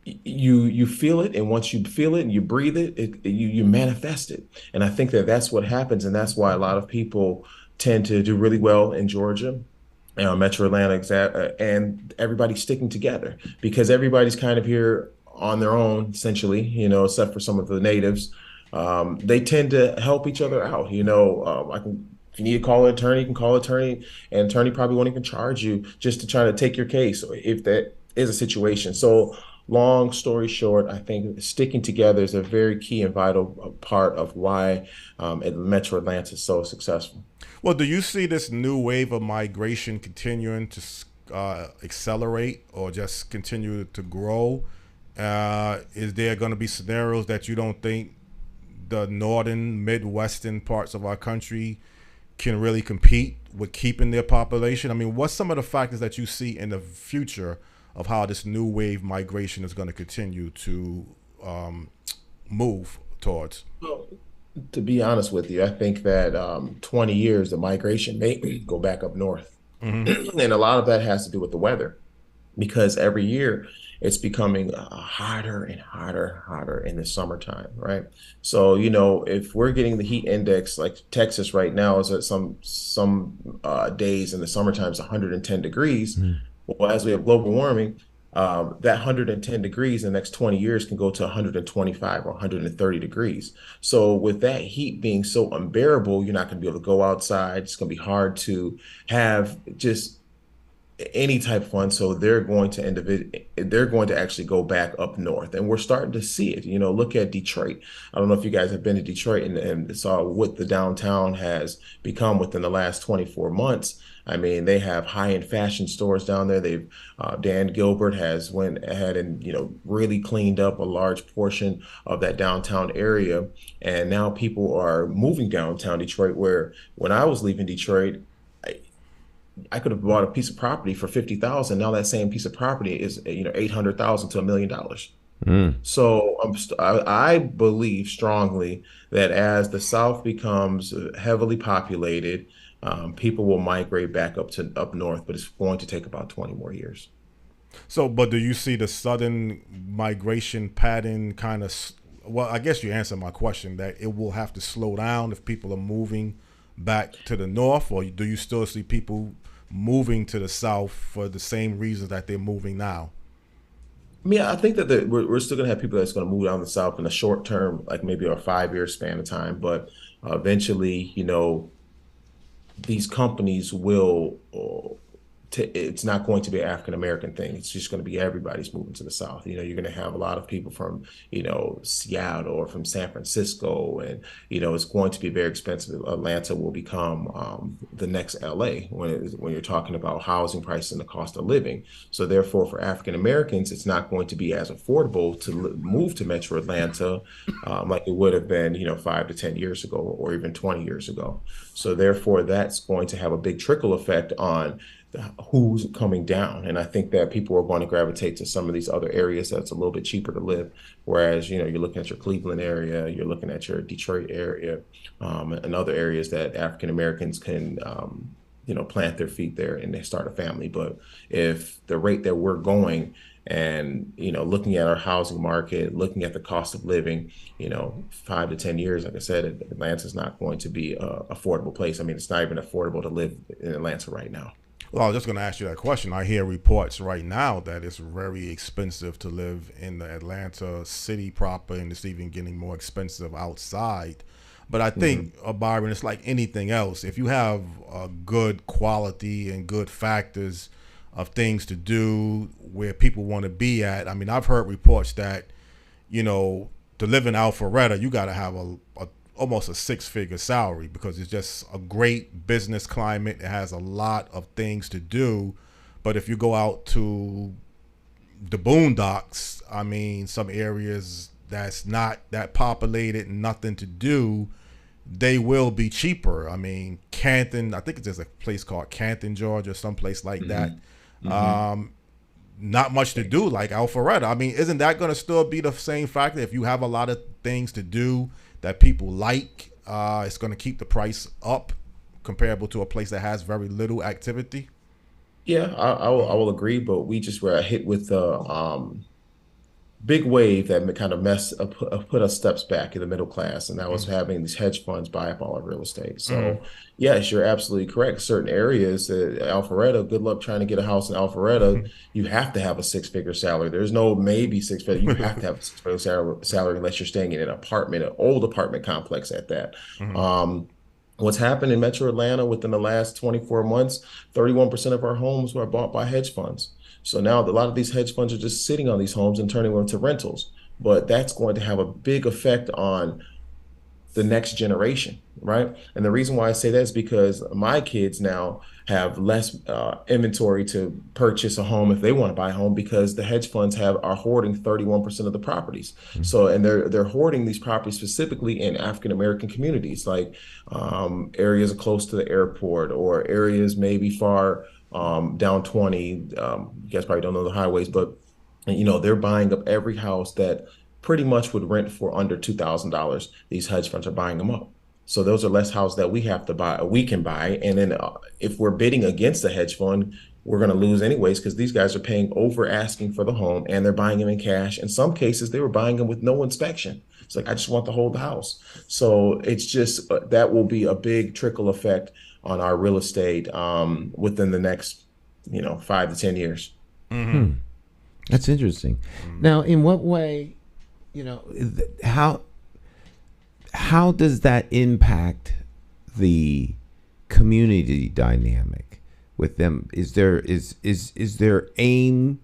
you feel it, and once you feel it and you breathe it, you manifest it. And I think that that's what happens, and that's why a lot of people tend to do really well in Georgia, Metro Atlanta, and everybody's sticking together, because everybody's kind of here on their own, essentially, except for some of the natives. They tend to help each other out. If you need to call an attorney, you can call an attorney, and attorney probably won't even charge you just to try to take your case, if that is a situation. So long story short, I think sticking together is a very key and vital part of why Metro Atlanta is so successful. Well, do you see this new wave of migration continuing to accelerate or just continue to grow? Is there going to be scenarios that you don't think the northern, midwestern parts of our country can really compete with keeping their population? I mean, what's some of the factors that you see in the future of how this new wave migration is going to continue to move towards? Well, to be honest with you, I think that 20 years, the migration may go back up north. And a lot of that has to do with the weather, because every year it's becoming hotter and hotter in the summertime, right? So, if we're getting the heat index, like Texas right now is at some days in the summertime is 110 degrees. Well, as we have global warming, that 110 degrees in the next 20 years can go to 125 or 130 degrees. So with that heat being so unbearable, you're not going to be able to go outside. It's going to be hard to have just any type of fund. So they're going to actually go back up north, and we're starting to see it. Look at Detroit. I don't know if you guys have been to Detroit and saw what the downtown has become within the last 24 months. I mean, they have high-end fashion stores down there. They've Dan Gilbert has went ahead and really cleaned up a large portion of that downtown area, and now people are moving downtown Detroit. Where when I was leaving Detroit, I could have bought a piece of property for 50,000. Now that same piece of property is 800,000 to $1 million. So I believe strongly that as the South becomes heavily populated, people will migrate back up north, but it's going to take about 20 more years. So, but do you see the southern migration pattern kind of? Well, I guess you answered my question that it will have to slow down if people are moving back to the north, or do you still see people moving to the south for the same reasons that they're moving now? I mean, I think that we're still going to have people that's going to move down the south in the short term, like maybe a 5-year span of time, but eventually, these companies will. It's not going to be an African American thing. It's just going to be everybody's moving to the South. You're going to have a lot of people from, Seattle or from San Francisco, and it's going to be very expensive. Atlanta will become the next LA when you're talking about housing prices and the cost of living. So therefore, for African Americans, it's not going to be as affordable to move to Metro Atlanta like it would have been, 5 to 10 years ago, or even 20 years ago. So therefore, that's going to have a big trickle effect on who's coming down. And I think that people are going to gravitate to some of these other areas that's a little bit cheaper to live. Whereas, you're looking at your Cleveland area, you're looking at your Detroit area, and other areas that African Americans can, plant their feet there and they start a family. But if the rate that we're going and, looking at our housing market, looking at the cost of living, 5 to 10 years, like I said, Atlanta's not going to be an affordable place. I mean, it's not even affordable to live in Atlanta right now. Well, I was just going to ask you that question. I hear reports right now that it's very expensive to live in the Atlanta city proper, and it's even getting more expensive outside. But I think, Byron, it's like anything else. If you have a good quality and good factors of things to do where people want to be at, I mean, I've heard reports that, to live in Alpharetta, you got to have almost a 6-figure salary because it's just a great business climate. It has a lot of things to do. But if you go out to the boondocks, I mean, some areas that's not that populated and nothing to do, they will be cheaper. I mean, Canton, I think there's a place called Canton, Georgia, someplace like that. Not much to do like Alpharetta. I mean, isn't that going to still be the same factor? If you have a lot of things to do that people like, it's going to keep the price up comparable to a place that has very little activity? Yeah, I will agree, but we just were hit with the big wave that kind of put us steps back in the middle class, and that was having these hedge funds buy up all of real estate. So yes, you're absolutely correct. Certain areas, Alpharetta, good luck trying to get a house in Alpharetta. You have to have a 6-figure salary. There's no maybe 6-figure. You have to have a 6-figure salary unless you're staying in an apartment, an old apartment complex at that. What's happened in Metro Atlanta within the last 24 months, 31% of our homes were bought by hedge funds. So now a lot of these hedge funds are just sitting on these homes and turning them into rentals. But that's going to have a big effect on the next generation, right? And the reason why I say that is because my kids now have less inventory to purchase a home if they want to buy a home, because the hedge funds are hoarding 31% of the properties. So, and they're hoarding these properties specifically in African American communities, like areas close to the airport or areas maybe far down 20. You guys probably don't know the highways, but they're buying up every house that pretty much would rent for under $2,000. These hedge funds are buying them up. So those are less houses that we can buy. And then if we're bidding against the hedge fund, we're going to lose anyways, because these guys are paying over asking for the home and they're buying them in cash. In some cases, they were buying them with no inspection. It's like, I just want to hold the house. So it's just that will be a big trickle effect on our real estate within the next 5 to 10 years. That's interesting. Now, in what way, how does that impact the community dynamic? with them? Is there aim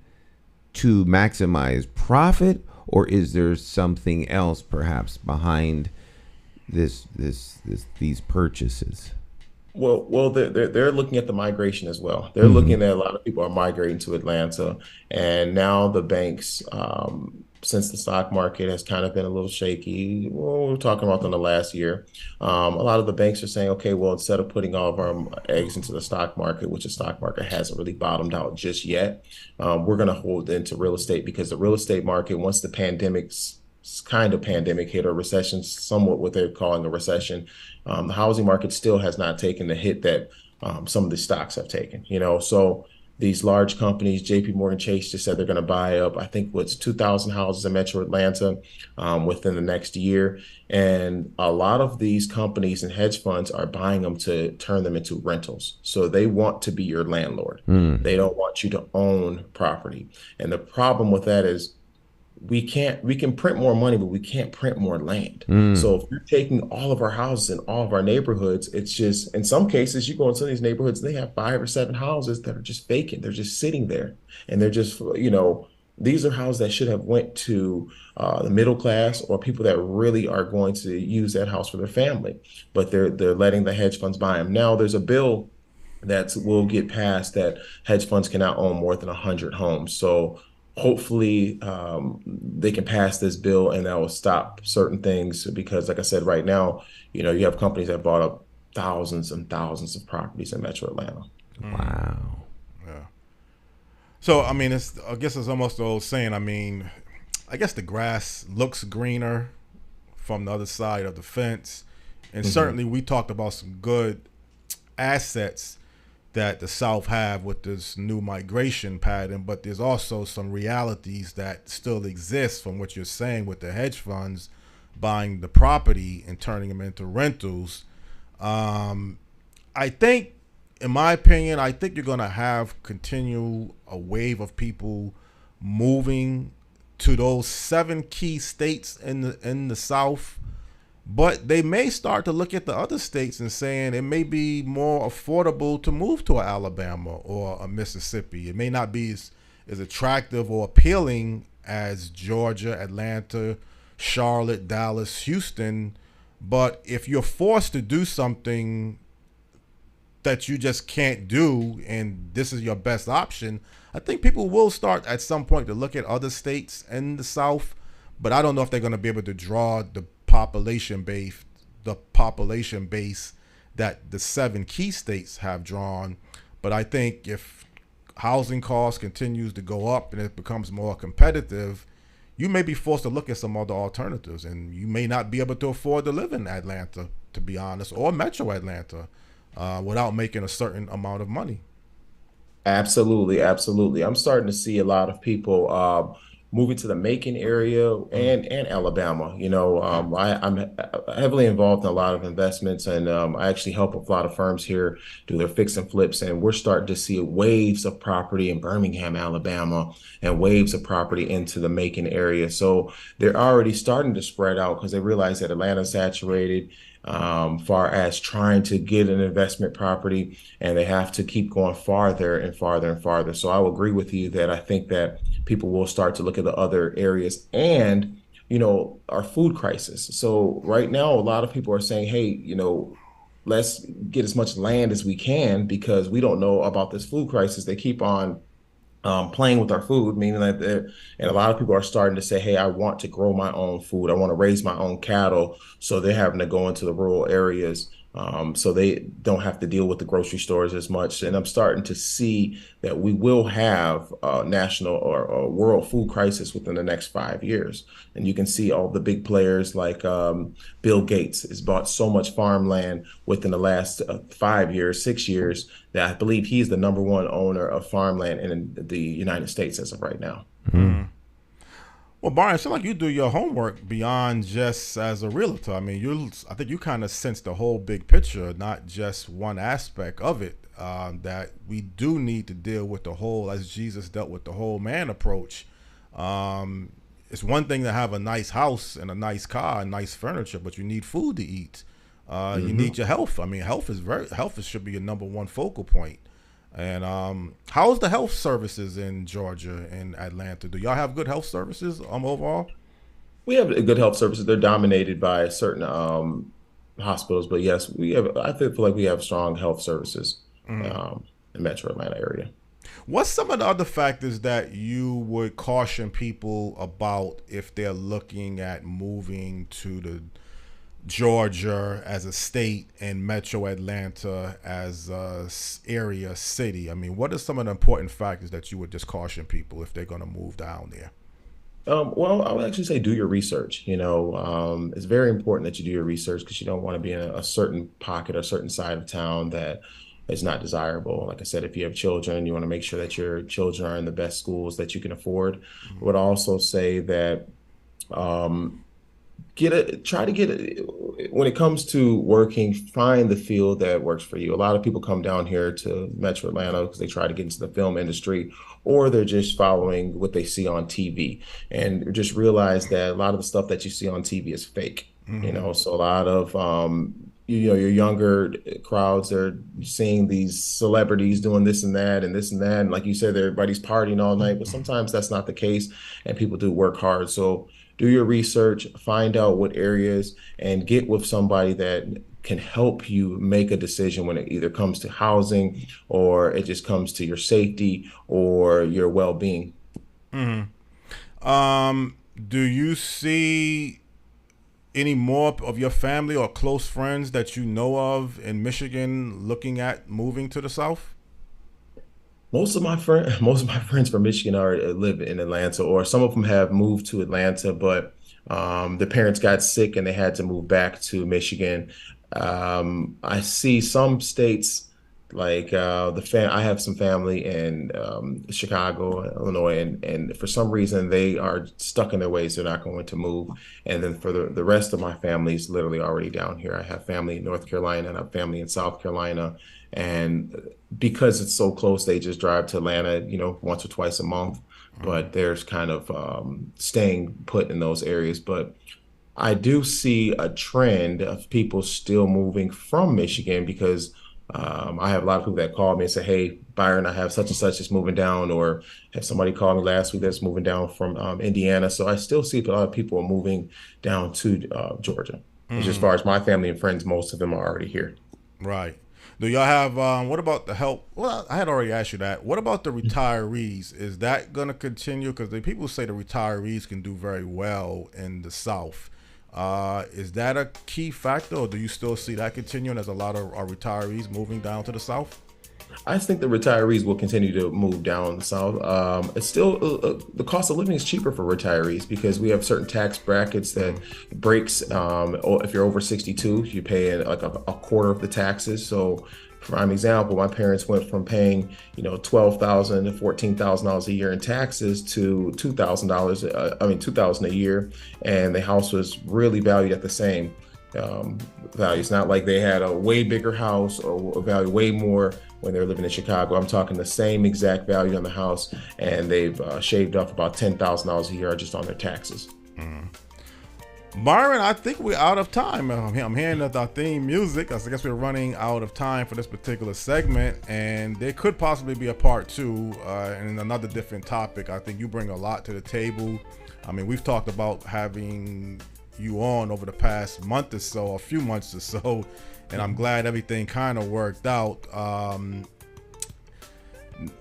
to maximize profit, or is there something else perhaps behind these purchases? Well, they're looking at the migration as well. They're looking at a lot of people are migrating to Atlanta, and now the banks, since the stock market has kind of been a little shaky, well, we're talking about in the last year, a lot of the banks are saying, okay, well, instead of putting all of our eggs into the stock market, which the stock market hasn't really bottomed out just yet, we're going to hold into real estate, because the real estate market, once the pandemic hit, or recession, somewhat what they're calling a recession, the housing market still has not taken the hit that some of the stocks have taken. So these large companies, JP Morgan Chase just said they're going to buy up, I think, 2,000 houses in Metro Atlanta within the next year. And a lot of these companies and hedge funds are buying them to turn them into rentals. So they want to be your landlord. They don't want you to own property. And the problem with that is, we can print more money, but we can't print more land. So if you're taking all of our houses in all of our neighborhoods, it's just, in some cases, you go into these neighborhoods, they have 5 or 7 houses that are just vacant. They're just sitting there. And they're just, these are houses that should have went to the middle class, or people that really are going to use that house for their family. But they're letting the hedge funds buy them. Now there's a bill that will get passed that hedge funds cannot own more than 100 homes. So hopefully they can pass this bill, and that will stop certain things, because like I said, right now, you have companies that bought up thousands and thousands of properties in Metro Atlanta. Wow. Yeah. So, I guess it's almost the old saying. I guess the grass looks greener from the other side of the fence. And certainly we talked about some good assets that the South have with this new migration pattern, but there's also some realities that still exist from what you're saying with the hedge funds buying the property and turning them into rentals. I think, in my opinion, you're going to have a wave of people moving to those 7 key states in the South. But they may start to look at the other states and saying it may be more affordable to move to Alabama or a Mississippi. It may not be as attractive or appealing as Georgia, Atlanta, Charlotte, Dallas, Houston. But if you're forced to do something that you just can't do, and this is your best option, I think people will start at some point to look at other states in the South. But I don't know if they're going to be able to draw the population base that the 7 key states have drawn. But I think if housing costs continues to go up and it becomes more competitive, you may be forced to look at some other alternatives, and you may not be able to afford to live in Atlanta, to be honest, or Metro Atlanta, without making a certain amount of money. Absolutely. I'm starting to see a lot of people moving to the Macon area and Alabama. I'm heavily involved in a lot of investments, and I actually help a lot of firms here do their fix and flips. And we're starting to see waves of property in Birmingham, Alabama, and waves of property into the Macon area. So they're already starting to spread out, because they realize that Atlanta's saturated, far as trying to get an investment property, and they have to keep going farther and farther and farther. So I will agree with you that I think that people will start to look at the other areas, and our food crisis. So right now, a lot of people are saying, hey, let's get as much land as we can, because we don't know about this food crisis. They keep on playing with our food, meaning that and a lot of people are starting to say, hey, I want to grow my own food. I want to raise my own cattle. So they're having to go into the rural areas, so they don't have to deal with the grocery stores as much. And I'm starting to see that we will have a national or a world food crisis within the next 5 years. And you can see all the big players like Bill Gates has bought so much farmland within the last 5 years, 6 years, that I believe he's the #1 owner of farmland in the United States as of right now. Well, Byron, it seems like you do your homework beyond just as a realtor. I think you kind of sense the whole big picture, not just one aspect of it, that we do need to deal with the whole, as Jesus dealt with the whole man approach. It's one thing to have a nice house and a nice car and nice furniture, but you need food to eat. You need your health. Health should be your #1 focal point. And how's the health services in Georgia and Atlanta? Do y'all have good health services overall? We have good health services. They're dominated by certain hospitals, but yes, we have. I feel like we have strong health services in Metro Atlanta area. What's some of the other factors that you would caution people about if they're looking at moving to the Georgia as a state and Metro Atlanta as a area city? I mean, what are some of the important factors that you would just caution people if they're going to move down there? Well, I would actually say do your research. It's very important that you do your research because you don't want to be in a certain pocket or certain side of town that is not desirable. Like I said, if you have children, you want to make sure that your children are in the best schools that you can afford. I would also say that when it comes to working, find the field that works for you. A lot of people come down here to Metro Atlanta because they try to get into the film industry, or they're just following what they see on TV and just realize that a lot of the stuff that you see on TV is fake. So a lot of your younger crowds are seeing these celebrities doing this and that and this and that, and like you said, everybody's partying all night, but sometimes that's not the case, and people do work hard. So do your research, find out what areas, and get with somebody that can help you make a decision when it either comes to housing or it just comes to your safety or your well-being. Do you see any more of your family or close friends that you know of in Michigan looking at moving to the South? Most of my friends from Michigan live in Atlanta, or some of them have moved to Atlanta, but their parents got sick and they had to move back to Michigan. I see some states like I have some family in Chicago, Illinois, and for some reason they are stuck in their ways. They're not going to move. And then for the rest of my family is literally already down here. I have family in North Carolina and I have family in South Carolina. And because it's so close, they just drive to Atlanta, once or twice a month. But there's kind of staying put in those areas. But I do see a trend of people still moving from Michigan because I have a lot of people that call me and say, "Hey, Byron, I have such and such that's moving down," or have somebody called me last week that's moving down from Indiana. So I still see a lot of people are moving down to Georgia. Which, as far as my family and friends, most of them are already here. Right. Do y'all have, what about the help? Well, I had already asked you that. What about the retirees? Is that going to continue? Because the people say the retirees can do very well in the South. Is that a key factor, or do you still see that continuing as a lot of our retirees moving down to the South? I think the retirees will continue to move down south. It's still the cost of living is cheaper for retirees because we have certain tax brackets that breaks. If you're over 62, you pay like a quarter of the taxes. So, for an example, my parents went from paying $12,000 to $14,000 a year in taxes to $2,000. $2,000 a year, and the house was really valued at the same value. It's not like they had a way bigger house or value way more when they're living in Chicago. I'm talking the same exact value on the house, and they've shaved off about $10,000 a year just on their taxes. Byron, I think we're out of time. I'm hearing our theme music. I guess we're running out of time for this particular segment, and there could possibly be a part two and another different topic. I think you bring a lot to the table. I mean, we've talked about having you on over the past month or so, a few months or so, and I'm glad everything kind of worked out. I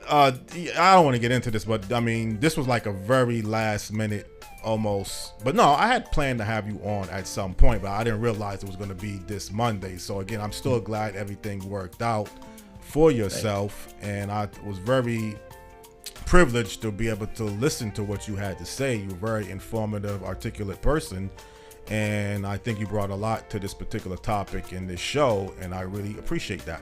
don't want to get into this, but I mean, this was like a very last minute almost, but no, I had planned to have you on at some point, but I didn't realize it was going to be this Monday. So again, I'm still glad everything worked out for yourself, and I was very privileged to be able to listen to what you had to say. You're a very informative, articulate person, and I think you brought a lot to this particular topic in this show, and I really appreciate that.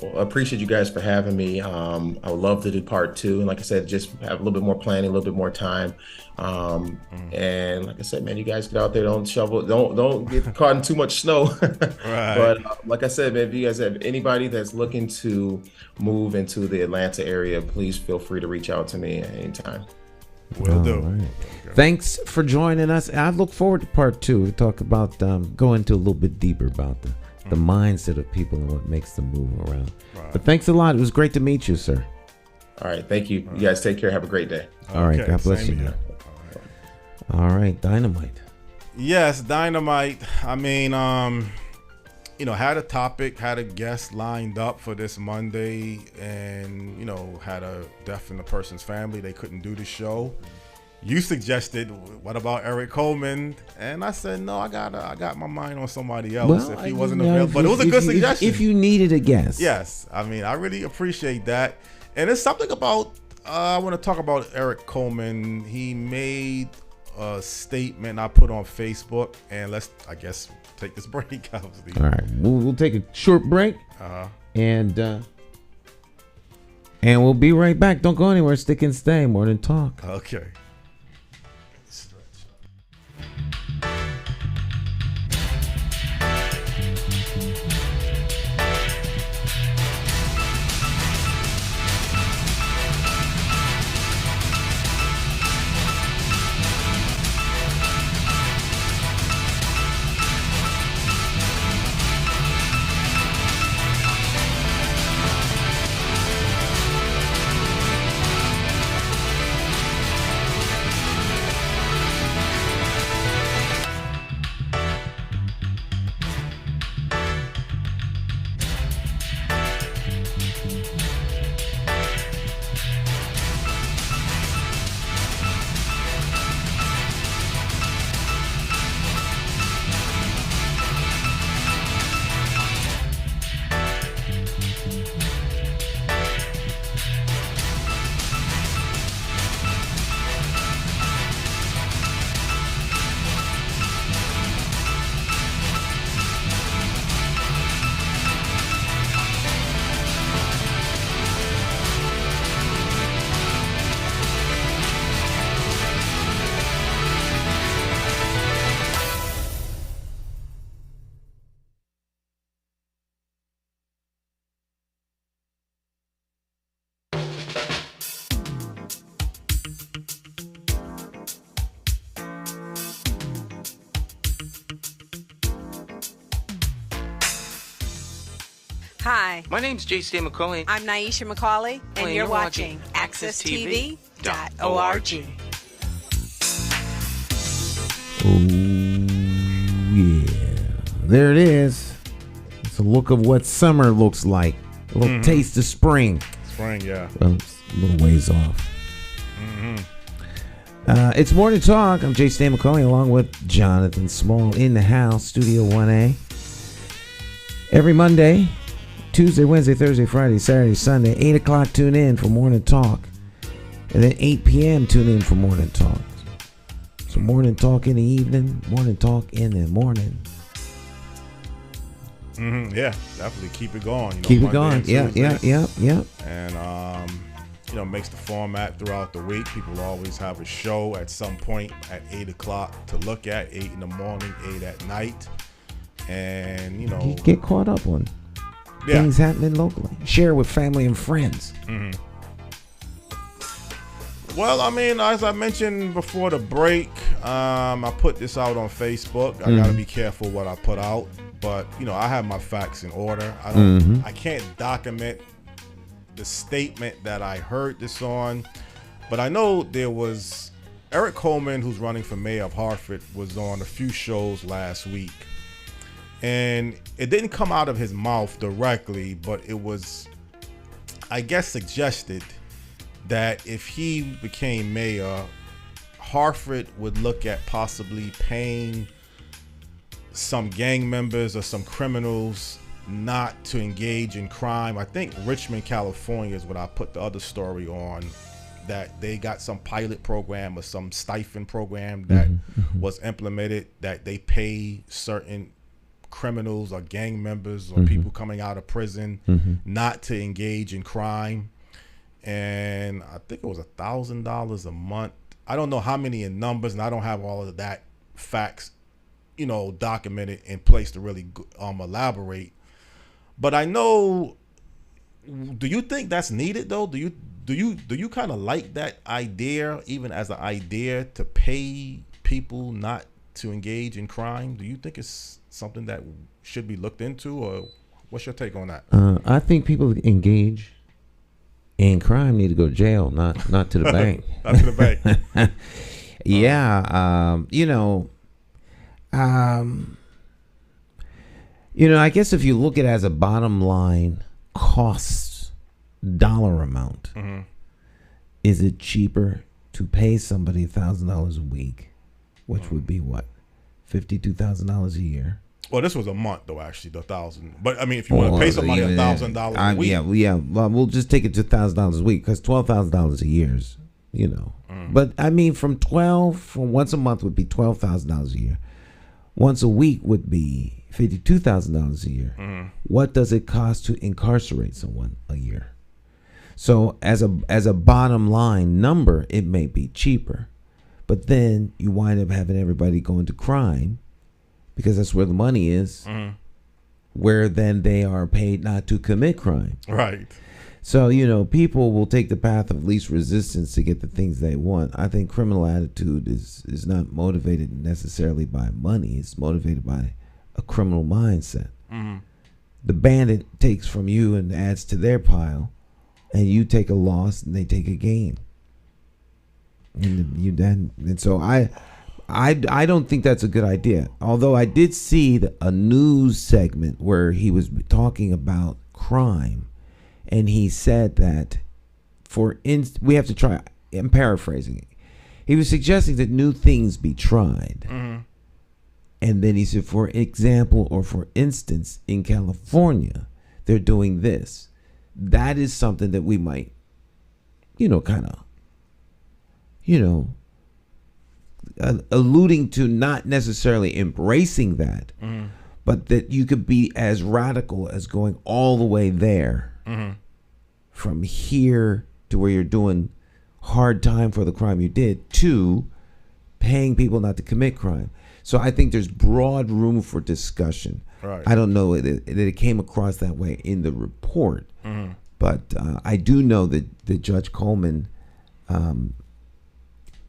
Well, I appreciate you guys for having me. I would love to do part two. And like I said, just have a little bit more planning, a little bit more time. And like I said, man, you guys get out there, don't shovel, don't get caught in too much snow. Right. But like I said, man, if you guys have anybody that's looking to move into the Atlanta area, please feel free to reach out to me at any time. Will do. Right. Okay. Thanks for joining us. I look forward to part two. We talk about go into a little bit deeper about the mindset of people and what makes them move around. Right. But thanks a lot. It was great to meet you, sir. All right. Thank you. You guys take care. Have a great day. All right. Okay, God bless same you. here. All right. Dynamite. Yes, Dynamite. I mean, had a topic, had a guest lined up for this Monday, and had a death in the person's family. They couldn't do the show. You suggested, what about Eric Coleman? And I said, no, I got my mind on somebody else if he wasn't available. But it was a good suggestion. If you needed a guest. Yes. I mean, I really appreciate that. And it's something about, I want to talk about Eric Coleman. He made a statement I put on Facebook, and let's, I guess, take this break out. All right. We'll take a short break. And we'll be right back. Don't go anywhere. Stick and stay. Morning Talk. Okay. Hi, My name's J.C. McCauley. I'm Nyesha McCauley, and you're watching AccessTV.org. Oh, yeah. There it is. It's a look of what summer looks like. A little taste of spring. Spring, yeah. Well, it's a little ways off. It's Morning Talk. I'm J. Stan McCauley along with Jonathan Small in the house, Studio 1A. Every Monday, Tuesday, Wednesday, Thursday, Friday, Saturday, Sunday, 8 o'clock, tune in for Morning Talk. And then 8 p.m., tune in for Morning Talk. So Morning Talk in the evening, Morning Talk in the morning. Yeah, definitely keep it going. Keep it going. Yeah. And, makes the format throughout the week. People always have a show at some point at 8 o'clock to look at, 8 in the morning, 8 at night. And, You get caught up on things happening locally. Share with family and friends. Well, I mean, as I mentioned before the break, I put this out on Facebook. I got to be careful what I put out. But, I have my facts in order. I can't document the statement that I heard this on. But I know there was Eric Coleman, who's running for mayor of Hartford, was on a few shows last week. And it didn't come out of his mouth directly, but it was, I guess, suggested that if he became mayor, Hartford would look at possibly paying some gang members or some criminals not to engage in crime. I think Richmond, California is what I put the other story on, that they got some pilot program or some stipend program that was implemented, that they pay certain criminals or gang members or people coming out of prison not to engage in crime. And I think it was $1,000 a month. I don't know how many in numbers, and I don't have all of that facts, documented in place to really elaborate. But I know, do you think that's needed though? Do you kind of like that idea, even as an idea, to pay people not to engage in crime? Do you think it's something that should be looked into, or what's your take on that? I think people engage in crime need to go to jail, not to the bank. Not to the bank. Yeah, I guess if you look at it as a bottom line cost dollar amount, is it cheaper to pay somebody $1,000 a week, which would be what, $52,000 a year? Well, this was a month though, actually, the $1,000. But I mean, if you want to pay somebody $1,000 a week, yeah. Well, we'll just take it to $1,000 a week because $12,000 a year is, But I mean, from once a month would be $12,000 a year. Once a week would be $52,000 a year. What does it cost to incarcerate someone a year? So as a bottom line number, it may be cheaper, but then you wind up having everybody go into crime because that's where the money is, where then they are paid not to commit crime. Right. So, people will take the path of least resistance to get the things they want. I think criminal attitude is not motivated necessarily by money. It's motivated by a criminal mindset. The bandit takes from you and adds to their pile, and you take a loss and they take a gain. And so I don't think that's a good idea. Although I did see a news segment where he was talking about crime. And he said that we have to try, I'm paraphrasing it. He was suggesting that new things be tried. And then he said, for example, or for instance, in California, they're doing this. That is something that we might, alluding to not necessarily embracing that, but that you could be as radical as going all the way there. From here to where you're doing hard time for the crime you did to paying people not to commit crime. So I think there's broad room for discussion. Right. I don't know that it came across that way in the report, but I do know that Judge Coleman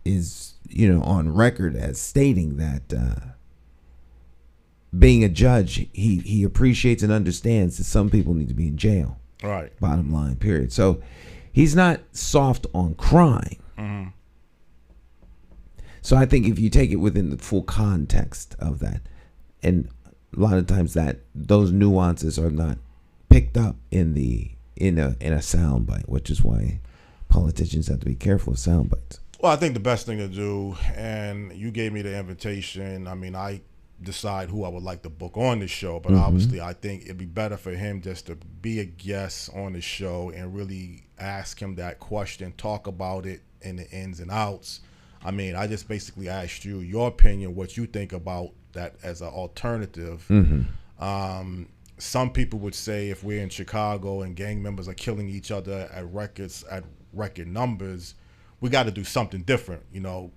is on record as stating that being a judge, he appreciates and understands that some people need to be in jail. Right. Bottom line, period. So he's not soft on crime. So I think if you take it within the full context of that, and a lot of times those nuances are not picked up in a soundbite, which is why politicians have to be careful of soundbites. Well, I think the best thing to do, and you gave me the invitation. I mean, I decide who I would like to book on this show, but obviously I think it'd be better for him just to be a guest on the show and really ask him that question, talk about it in the ins and outs. I mean, I just basically asked you your opinion, what you think about that as an alternative. Some people would say if we're in Chicago and gang members are killing each other at record numbers, we got to do something different.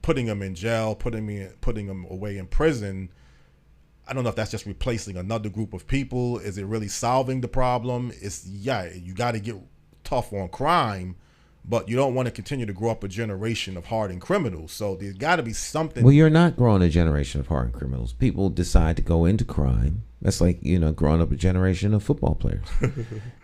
Putting them in jail, putting them away in prison. I don't know if that's just replacing another group of people. Is it really solving the problem? You got to get tough on crime, but you don't want to continue to grow up a generation of hardened criminals. So there's got to be something. Well, you're not growing a generation of hardened criminals. People decide to go into crime. That's like, growing up a generation of football players.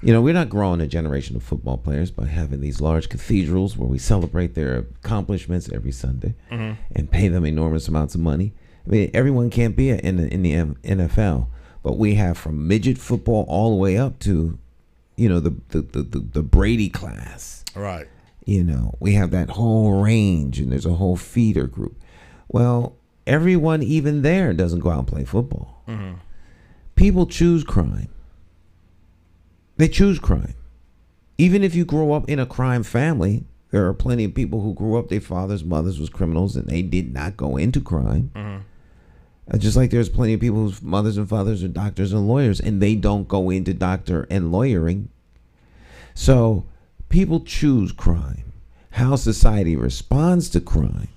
We're not growing a generation of football players by having these large cathedrals where we celebrate their accomplishments every Sunday and pay them enormous amounts of money. I mean, everyone can't be in the NFL, but we have from midget football all the way up to, the Brady class. Right. We have that whole range, and there's a whole feeder group. Well, everyone even there doesn't go out and play football. People choose crime. They choose crime. Even if you grow up in a crime family, there are plenty of people who grew up, their fathers, mothers was criminals, and they did not go into crime. Just like there's plenty of people whose mothers and fathers are doctors and lawyers, and they don't go into doctor and lawyering. So people choose crime. How society responds to crime,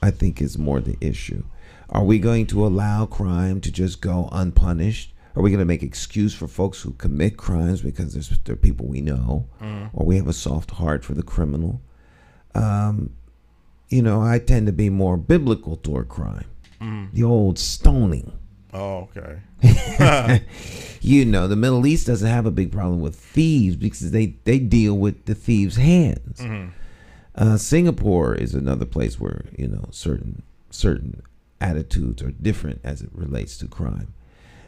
I think, is more the issue. Are we going to allow crime to just go unpunished? Are we going to make excuse for folks who commit crimes because they're people we know, or we have a soft heart for the criminal? I tend to be more biblical toward crime. The old stoning. Oh, okay. The Middle East doesn't have a big problem with thieves because they deal with the thieves' hands. Singapore is another place where certain attitudes are different as it relates to crime.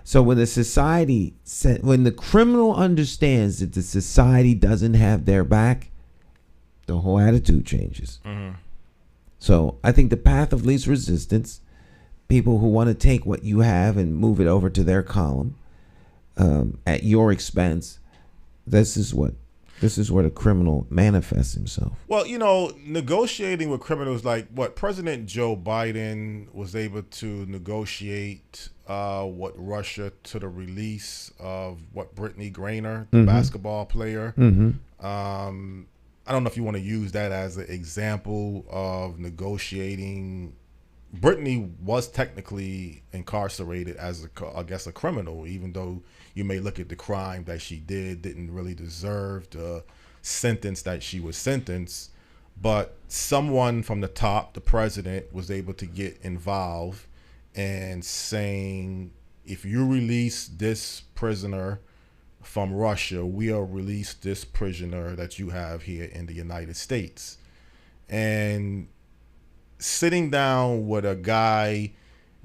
So when when the criminal understands that the society doesn't have their back, the whole attitude changes. So I think the path of least resistance, people who want to take what you have and move it over to their column at your expense, this is where the criminal manifests himself. Well, negotiating with criminals, like what President Joe Biden was able to negotiate what Russia to the release of what Brittany Griner, the basketball player. I don't know if you want to use that as an example of negotiating. Brittany was technically incarcerated as a criminal, even though you may look at the crime that she didn't really deserve the sentence that she was sentenced. But someone from the top, the president, was able to get involved and saying, if you release this prisoner from Russia, we'll release this prisoner that you have here in the United States. And sitting down with a guy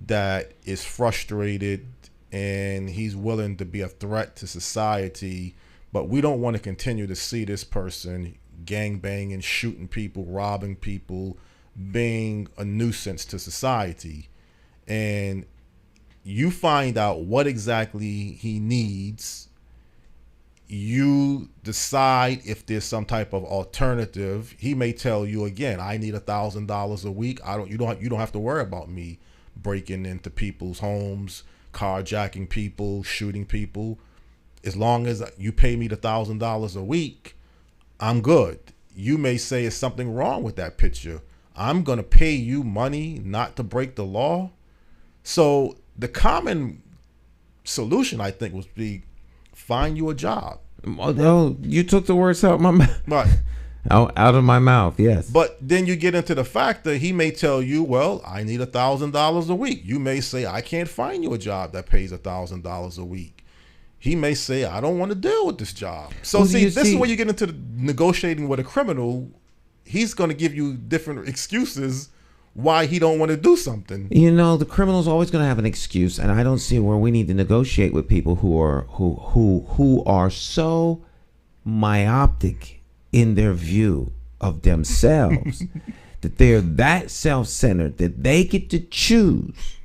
that is frustrated and he's willing to be a threat to society, but we don't want to continue to see this person gangbanging, shooting people, robbing people, being a nuisance to society. And you find out what exactly he needs. You decide if there's some type of alternative. He may tell you again, I need $1,000 a week. You don't have to worry about me breaking into people's homes, carjacking people, shooting people. As long as you pay me the $1,000 a week, I'm good. You may say there's something wrong with that picture. I'm going to pay you money not to break the law. So the common solution, I think, would be find you a job. Oh, you took the words out of my mouth. Right. Out of my mouth, yes. But then you get into the fact that he may tell you, well, I need $1,000 a week. You may say, I can't find you a job that pays $1,000 a week. He may say, I don't want to deal with this job. So this is where you get into negotiating with a criminal. He's going to give you different excuses why he don't want to do something. The criminal's always going to have an excuse, and I don't see where we need to negotiate with people who are so myopic in their view of themselves that they're that self-centered that they get to choose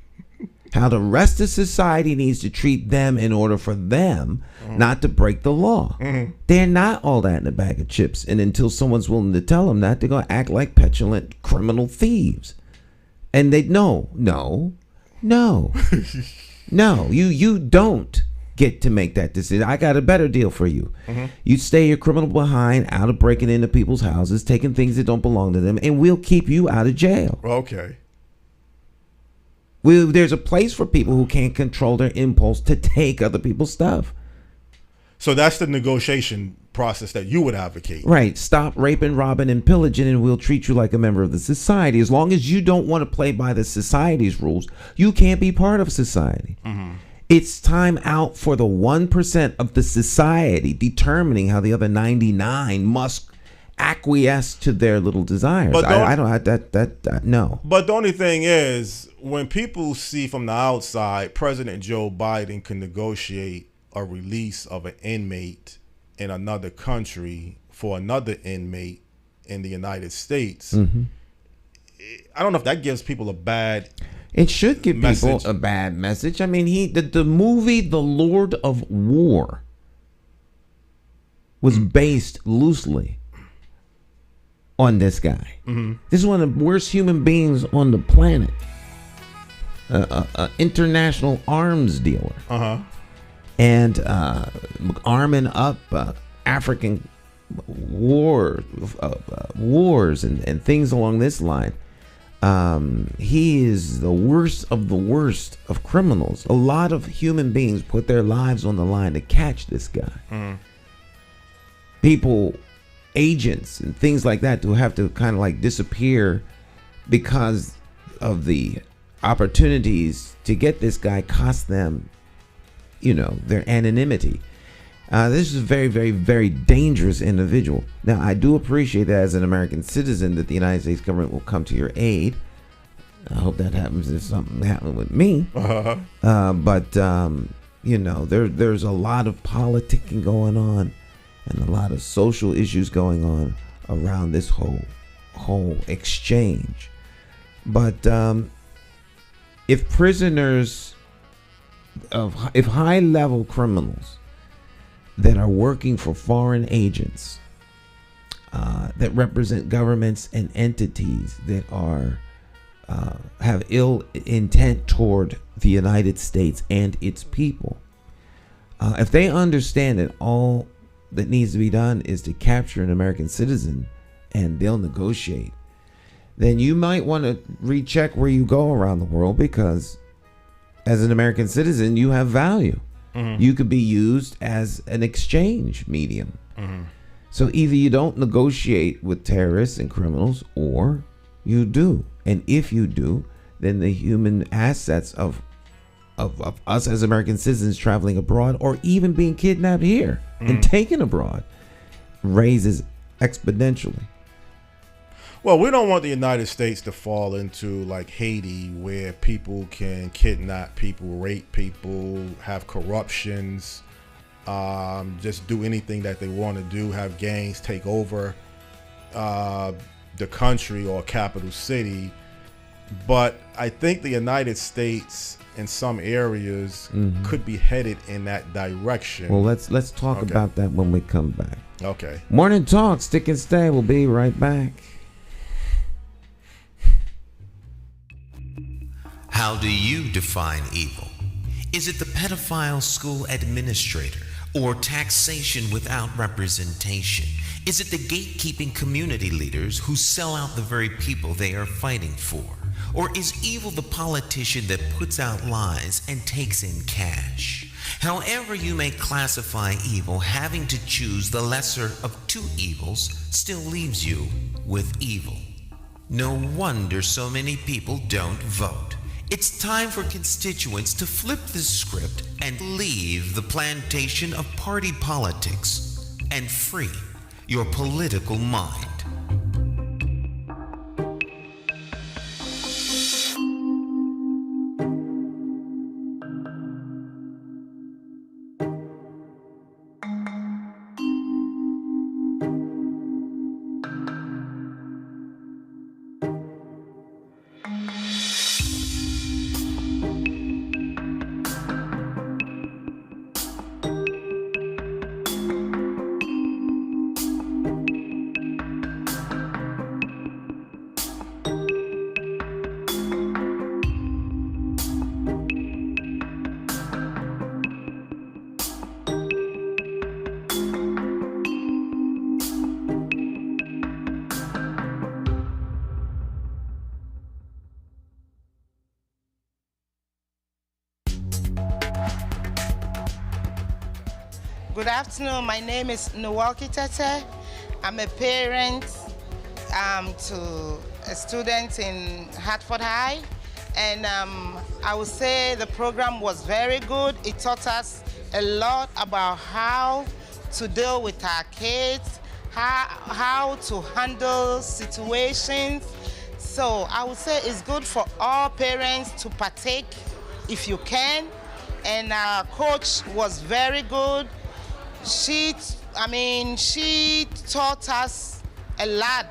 how the rest of society needs to treat them in order for them not to break the law. They're not all that in a bag of chips, and until someone's willing to tell them that, they're going to act like petulant criminal thieves. And they no, you don't get to make that decision. I got a better deal for you. You stay your criminal behind out of breaking into people's houses, taking things that don't belong to them, and we'll keep you out of jail. Okay. There's a place for people who can't control their impulse to take other people's stuff. So that's the negotiation process that you would advocate. Right. Stop raping, robbing, and pillaging, and we'll treat you like a member of the society. As long as you don't want to play by the society's rules, you can't be part of society. It's time out for the 1% of the society determining how the other 99 must acquiesce to their little desires. But I don't no. But the only thing is, when people see from the outside, President Joe Biden can negotiate a release of an inmate in another country for another inmate in the United States. I don't know if that gives people a bad It should give message. people a bad message. I mean, the movie The Lord of War was based loosely on this guy. This is one of the worst human beings on the planet. International arms dealer. And arming up African wars and things along this line. He is the worst of the worst of criminals. A lot of human beings put their lives on the line to catch this guy. People, agents and things like that, who have to kind of like disappear because of the opportunities to get this guy cost them, their anonymity. This is a very, very, very dangerous individual. Now, I do appreciate that as an American citizen that the United States government will come to your aid. I hope that happens if something happened with me. But there's a lot of politicking going on and a lot of social issues going on around this whole exchange. But if high-level criminals that are working for foreign agents that represent governments and entities that have ill intent toward the United States and its people, if they understand that all that needs to be done is to capture an American citizen and they'll negotiate, then you might want to recheck where you go around the world, because as an American citizen, you have value. Mm-hmm. You could be used as an exchange medium. Mm-hmm. So either you don't negotiate with terrorists and criminals, or you do. And if you do, then the human assets of us as American citizens traveling abroad, or even being kidnapped here and taken abroad, raises exponentially. Well, we don't want the United States to fall into like Haiti, where people can kidnap people, rape people, have corruptions, just do anything that they want to do, have gangs take over the country or capital city. But I think the United States in some areas could be headed in that direction. Well, let's talk about that when we come back. Okay. Morning Talk, stick and stay. We'll be right back. How do you define evil? Is it the pedophile school administrator, or taxation without representation? Is it the gatekeeping community leaders who sell out the very people they are fighting for? Or is evil the politician that puts out lies and takes in cash? However you may classify evil, having to choose the lesser of two evils still leaves you with evil. No wonder so many people don't vote. It's time for constituents to flip the script and leave the plantation of party politics and free your political mind. Good afternoon. My name is Nwalki Tete. I'm a parent to a student in Hartford High, and I would say the program was very good. It taught us a lot about how to deal with our kids, how to handle situations. So I would say it's good for all parents to partake if you can. And our coach was very good. She taught us a lot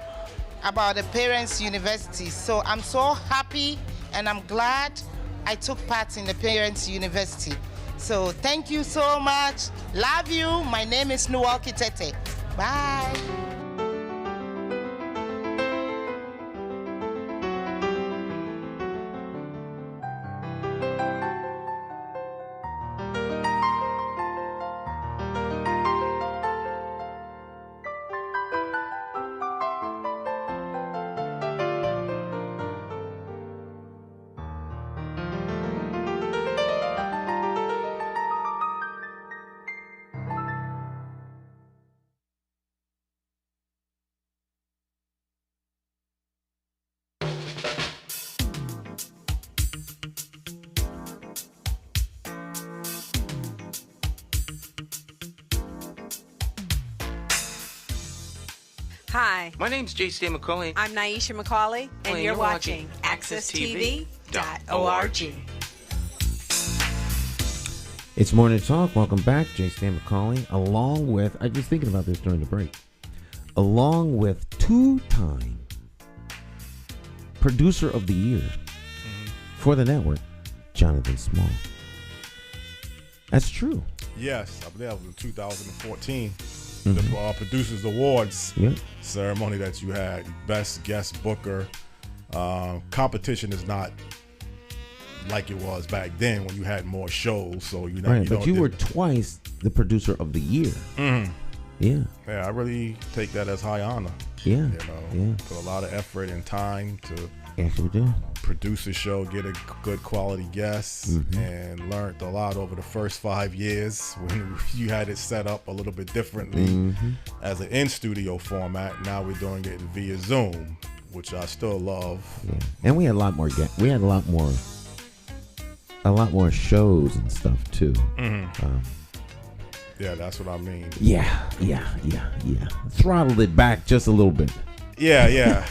about the Parents University. So I'm so happy and I'm glad I took part in the Parents University. So thank you so much. Love you. My name is Nwalki Tete. Bye. Hi, My name's J.C. McCauley. I'm Nyesha McCauley, and you're watching AccessTV.org. It's Morning Talk. Welcome back. J. Stan McCauley, along with, I was thinking about this during the break, along with two-time producer of the year for the network, Jonathan Small. That's true. Yes, I believe that was in 2014. The Producers Awards ceremony that you had. Best guest booker. Competition is not like it was back then when you had more shows. So but you were twice the producer of the year. Yeah, I really take that as high honor. Yeah, Put a lot of effort and time to do. Produce a show, get a good quality guest, and learned a lot over the first 5 years when you had it set up a little bit differently as an in-studio format. Now we're doing it via Zoom, which I still love. Yeah. And we had a lot more. We had a lot more shows and stuff too. Yeah, that's what I mean. Yeah. Throttled it back just a little bit. Yeah.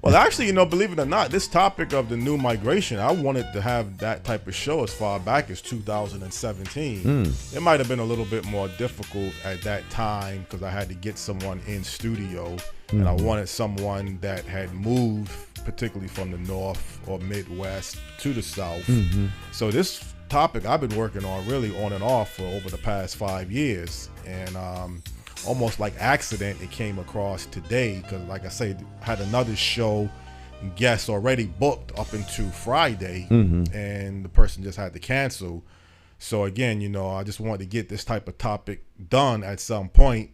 Well, actually, believe it or not, this topic of the new migration, I wanted to have that type of show as far back as 2017. It might have been a little bit more difficult at that time because I had to get someone in studio, and I wanted someone that had moved, particularly from the North or Midwest to the South. So this topic I've been working on really on and off for over the past 5 years, and almost like accident it came across today because, like I say, I had another show guests already booked up into Friday, and the person just had to cancel. So again, I just wanted to get this type of topic done at some point.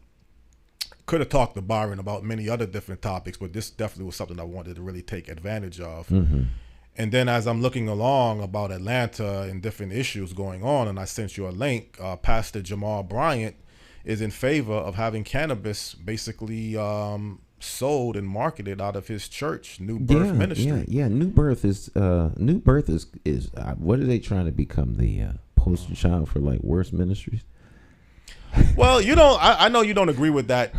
Could have talked to Byron about many other different topics, but this definitely was something I wanted to really take advantage of. And then as I'm looking along about Atlanta and different issues going on, and I sent you a link, Pastor Jamal Bryant is in favor of having cannabis basically sold and marketed out of his church, New Birth Ministry. Yeah. New Birth is what are they trying to become, the poster child for like worse ministries? Well, I know you don't agree with that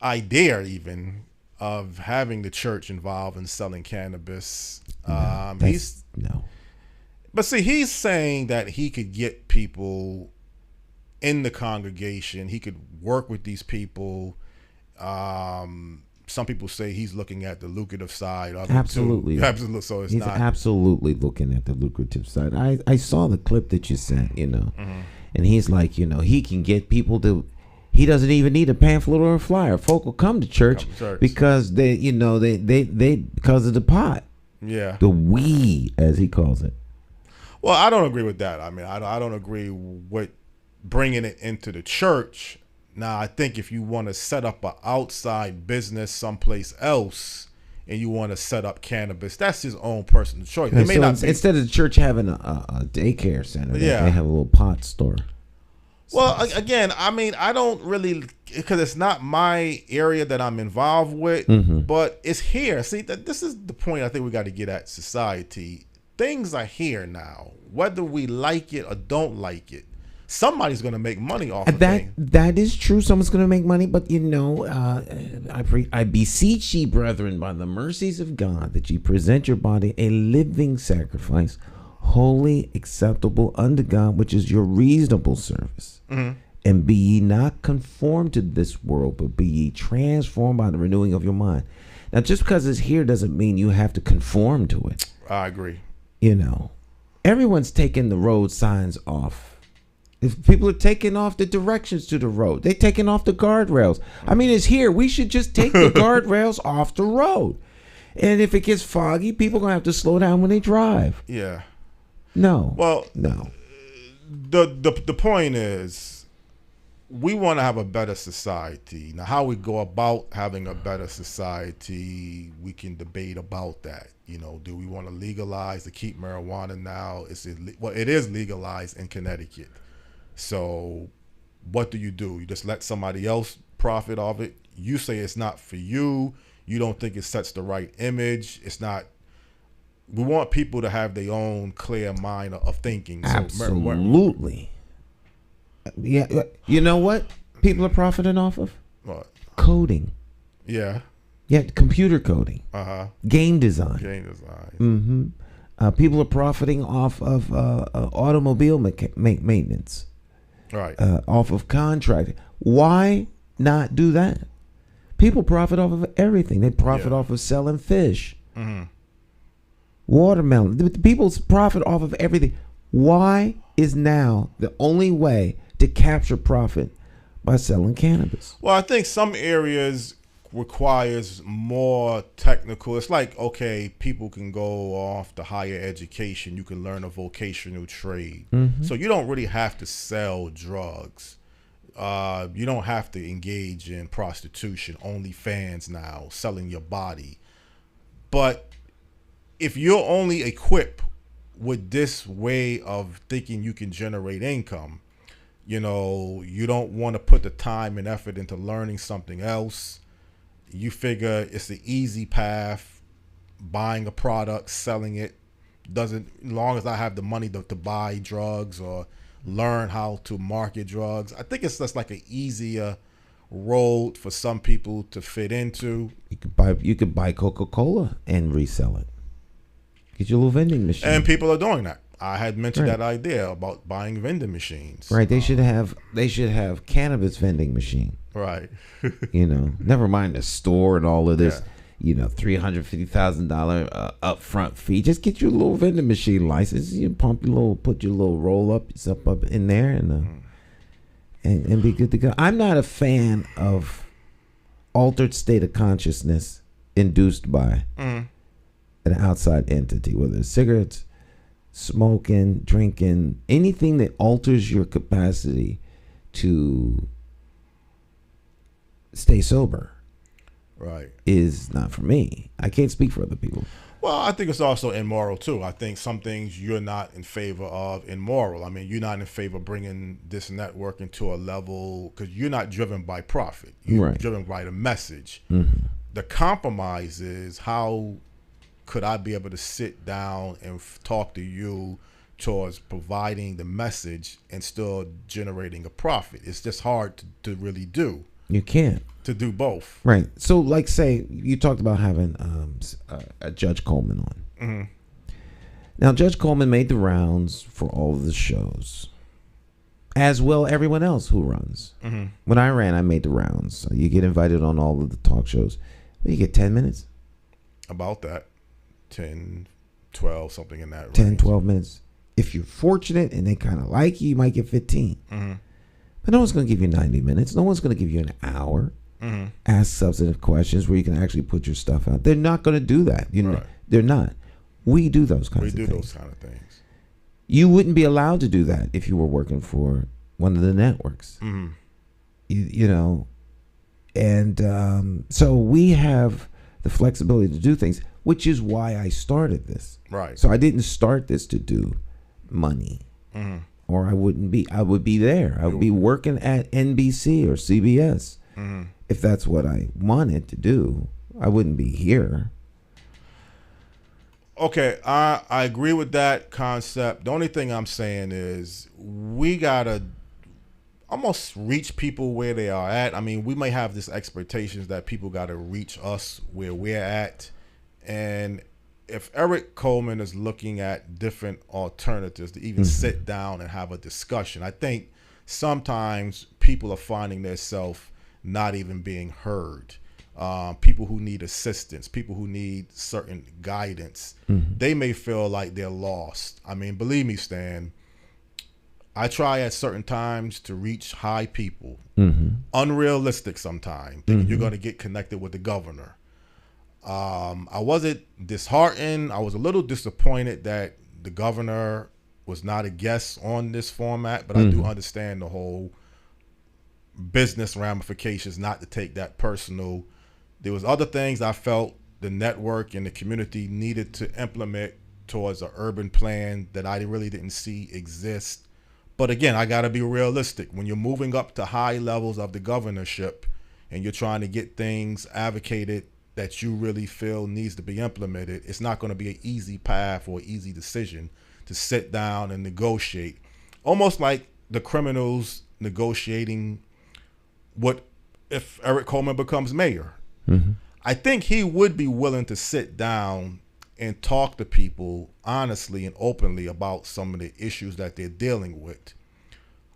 idea even of having the church involved in selling cannabis. But see, he's saying that he could get people in the congregation. He could work with these people. Some people say he's looking at the lucrative side of it too. Absolutely. So he's not absolutely looking at the lucrative side. I saw the clip that you sent, and he's like, he can get people to. He doesn't even need a pamphlet or a flyer. Folk will come to church because they because of the pot. Yeah. The weed, as he calls it. Well, I don't agree with that. I mean, I don't agree with bringing it into the church. Now, I think if you want to set up an outside business someplace else and you want to set up cannabis, that's his own personal choice. It may not be. Instead of the church having a daycare center, they have a little pot store. Well, again, I mean, I don't really, because it's not my area that I'm involved with, but it's here. See, this is the point I think we got to get at society. Things are here now, whether we like it or don't like it. Somebody's going to make money off of that. Things. That is true. Someone's going to make money, but I beseech ye, brethren, by the mercies of God, that ye present your body a living sacrifice, holy, acceptable unto God, which is your reasonable service. And be ye not conformed to this world, but be ye transformed by the renewing of your mind. Now, just because it's here doesn't mean you have to conform to it. I agree. Everyone's taking the road signs off. If people are taking off the directions to the road, they're taking off the guardrails. I mean, it's here. We should just take the guardrails off the road. And if it gets foggy, people are going to have to slow down when they drive. Yeah. No. Well, no. The point is, we want to have a better society. Now, how we go about having a better society, we can debate about that. Do we want to legalize to keep marijuana now? It is legalized in Connecticut. So what do? You just let somebody else profit off it? You say it's not for you. You don't think it sets the right image. It's not. We want people to have their own clear mind of thinking. Absolutely. Yeah. You know what people are profiting off of? What? coding. Yeah. Yeah, computer coding. Game design. Game design. People are profiting off of automobile maintenance. Right. Off of contract. Why not do that? People profit off of everything. They profit off of selling fish, watermelon. People profit off of everything. Why is now the only way to capture profit by selling cannabis? Well, I think some areas requires more technical. It's like, okay, people can go off to higher education. You can learn a vocational trade. So you don't really have to sell drugs. You don't have to engage in prostitution, OnlyFans now, selling your body. But if you're only equipped with this way of thinking you can generate income, you don't want to put the time and effort into learning something else. You figure it's the easy path, buying a product, selling it. As long as I have the money to buy drugs or learn how to market drugs, I think it's just like an easier road for some people to fit into. You could buy Coca-Cola and resell it. Get your little vending machine. And people are doing that. I had mentioned that idea about buying vending machines. Right. They should have cannabis vending machine. Right. Never mind the store and all of this. $350,000 upfront fee. Just get your little vending machine license. You put your little roll up in there and be good to go. I'm not a fan of altered state of consciousness induced by an outside entity, whether it's cigarettes, smoking, drinking, anything that alters your capacity to stay sober. Right. Is not for me. I can't speak for other people. Well, I think it's also immoral too. I think some things you're not in favor of immoral. I mean, you're not in favor of bringing this networking to a level because you're not driven by profit. You're driven by the message. The compromise is, how could I be able to sit down and talk to you towards providing the message and still generating a profit? It's just hard to really do. You can't. To do both. Right. So, like, say, you talked about having a Judge Coleman on. Now, Judge Coleman made the rounds for all of the shows, as well everyone else who runs. When I ran, I made the rounds. So you get invited on all of the talk shows. Well, you get 10 minutes. About that. 10, 12, something in that range. 10, 12 minutes. If you're fortunate and they kind of like you, you might get 15. But no one's going to give you 90 minutes. No one's going to give you an hour. Ask substantive questions where you can actually put your stuff out. They're not going to do that. They're not. We do those kinds of things. We do those kind of things. You wouldn't be allowed to do that if you were working for one of the networks. So we have the flexibility to do things, which is why I started this. Right. So I didn't start this to do money. Or I wouldn't be. I would be there. I would be working at NBC or CBS. If that's what I wanted to do. I wouldn't be here. Okay, I agree with that concept. The only thing I'm saying is we gotta almost reach people where they are at. I mean, we may have this expectations that people gotta reach us where we're at. And if Eric Coleman is looking at different alternatives to even sit down and have a discussion, I think sometimes people are finding themselves not even being heard. People who need assistance, people who need certain guidance, they may feel like they're lost. I mean, believe me, Stan, I try at certain times to reach high people. Unrealistic sometimes, thinking you're going to get connected with the governor. I wasn't disheartened. I was a little disappointed that the governor was not a guest on this format, but I do understand the whole business ramifications, not to take that personal. There was other things I felt the network and the community needed to implement towards an urban plan that I really didn't see exist. But again, I got to be realistic. When you're moving up to high levels of the governorship and you're trying to get things advocated that you really feel needs to be implemented, it's not going to be an easy path or easy decision to sit down and negotiate. Almost like the criminals negotiating what if Eric Coleman becomes mayor. Mm-hmm. I think he would be willing to sit down and talk to people honestly and openly about some of the issues that they're dealing with.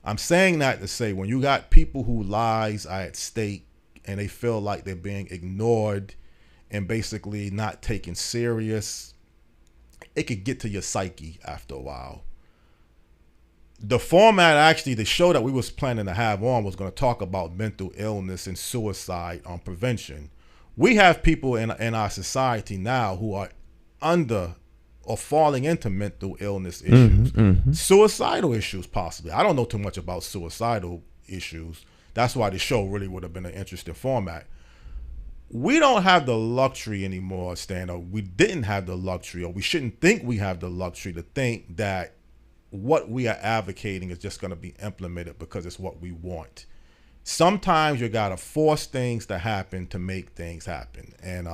I'm saying that to say, when you got people whose lives are at stake and they feel like they're being ignored and basically not taken serious, it could get to your psyche after a while. The format, actually, the show that we was planning to have on was going to talk about mental illness and suicide on prevention. We have people in our society now who are under or falling into mental illness issues, suicidal issues possibly. I don't know too much about suicidal issues. That's why the show really would have been an interesting format. We don't have the luxury anymore, Stan, or we didn't have the luxury, or we shouldn't think we have the luxury to think that what we are advocating is just going to be implemented because it's what we want. Sometimes you got to force things to happen to make things happen. And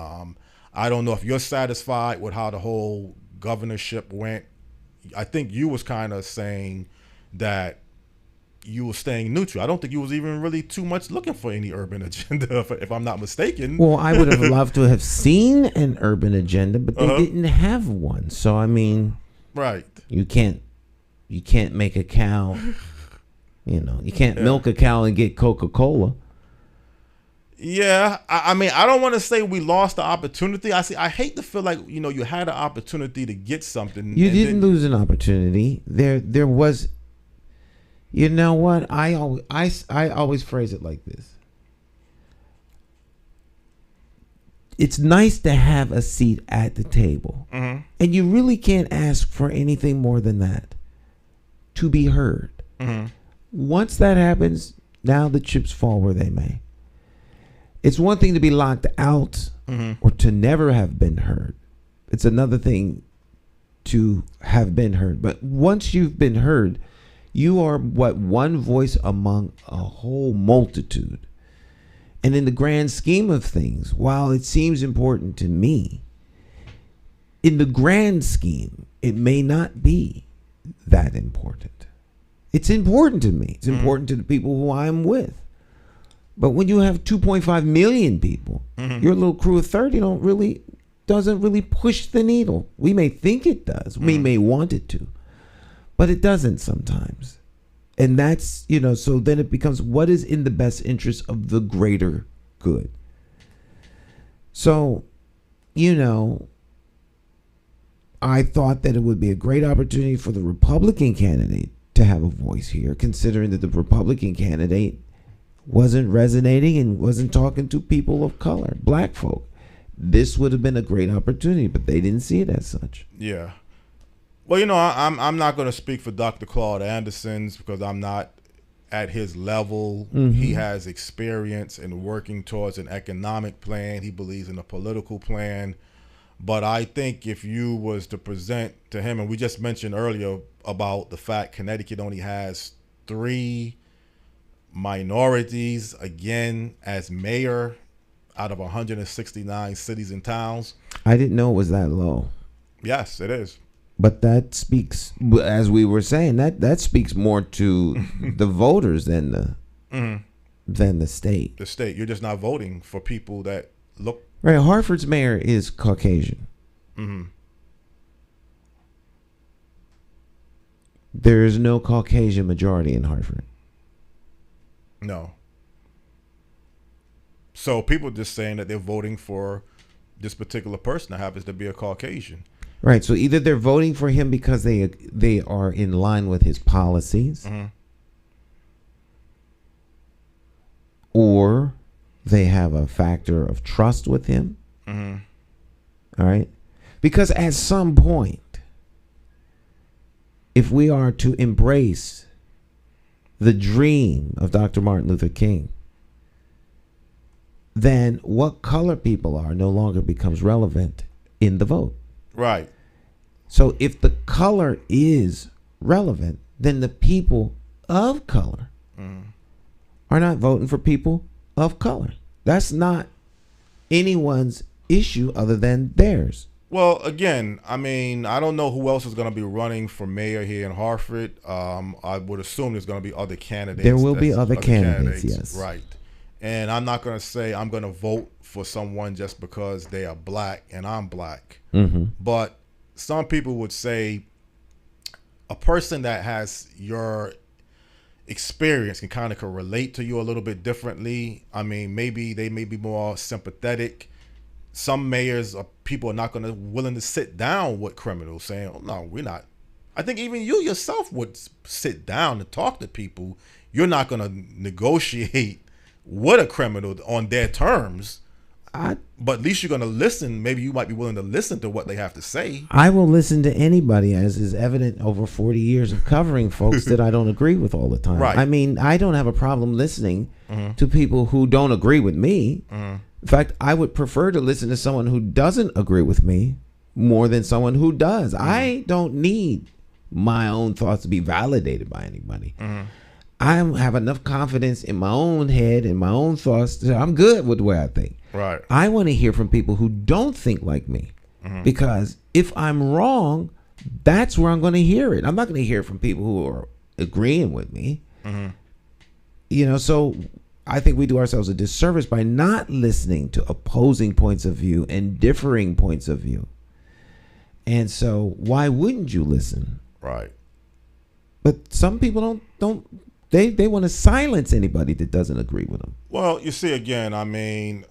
I don't know if you're satisfied with how the whole governorship went. I think you was kind of saying that you were staying neutral. I don't think you was even really too much looking for any urban agenda, if I'm not mistaken. Well, I would have loved to have seen an urban agenda, but they didn't have one. So, I mean, right. You can't make a cow, you can't milk a cow and get Coca-Cola. Yeah, I mean, I don't want to say we lost the opportunity. I hate to feel like, you had an opportunity to get something. You didn't lose an opportunity. There was, you know what? I always phrase it like this. It's nice to have a seat at the table. Mm-hmm. And you really can't ask for anything more than that. To be heard. Mm-hmm. Once that happens, now the chips fall where they may. It's one thing to be locked out or to never have been heard. It's another thing to have been heard. But once you've been heard, you are one voice among a whole multitude. And in the grand scheme of things, while it seems important to me, in the grand scheme, it may not be that important. It's important to me. It's important to the people who I'm with. But when you have 2.5 million people, your little crew of 30 doesn't really push the needle. We may think it does. We may want it to. But it doesn't sometimes. And that's, so then it becomes what is in the best interest of the greater good. So, I thought that it would be a great opportunity for the Republican candidate to have a voice here, considering that the Republican candidate wasn't resonating and wasn't talking to people of color, black folk. This would have been a great opportunity, but they didn't see it as such. Yeah. Well, I'm not going to speak for Dr. Claude Anderson's because I'm not at his level. He has experience in working towards an economic plan. He believes in a political plan. But I think if you was to present to him, and we just mentioned earlier about the fact Connecticut only has 3 minorities, again, as mayor out of 169 cities and towns. I didn't know it was that low. Yes, it is. But that speaks, as we were saying, that speaks more to the voters than the state. The state. You're just not voting for people that look. Right. Hartford's mayor is Caucasian. There is no Caucasian majority in Hartford. No. So people just saying that they're voting for this particular person that happens to be a Caucasian. Right. So either they're voting for him because they are in line with his policies, or they have a factor of trust with him. All right. Because at some point, if we are to embrace the dream of Dr. Martin Luther King, then what color people are no longer becomes relevant in the vote. Right. So if the color is relevant, then the people of color are not voting for people of color. That's not anyone's issue other than theirs. Well, again, I mean, I don't know who else is going to be running for mayor here in Hartford. I would assume there's going to be other candidates. There will be other candidates, yes. Right. And I'm not going to say I'm going to vote for someone just because they are black and I'm black. But some people would say a person that has your experience can relate to you a little bit differently. I mean, maybe they may be more sympathetic. Some mayors or people are not going to willing to sit down with criminals saying, oh, no, we're not. I think even you yourself would sit down and talk to people. You're not going to negotiate with a criminal on their terms. But at least you're going to listen. Maybe you might be willing to listen to what they have to say. I will listen to anybody, as is evident over 40 years of covering folks that I don't agree with all the time. Right. I mean, I don't have a problem listening to people who don't agree with me. In fact, I would prefer to listen to someone who doesn't agree with me more than someone who does. I don't need my own thoughts to be validated by anybody. I have enough confidence in my own head and my own thoughts that I'm good with the way I think. Right. I want to hear from people who don't think like me, because if I'm wrong, that's where I'm going to hear it. I'm not going to hear it from people who are agreeing with me. So I think we do ourselves a disservice by not listening to opposing points of view and differing points of view. And so why wouldn't you listen? Right. But some people don't they want to silence anybody that doesn't agree with them. Well, you see, again, I mean,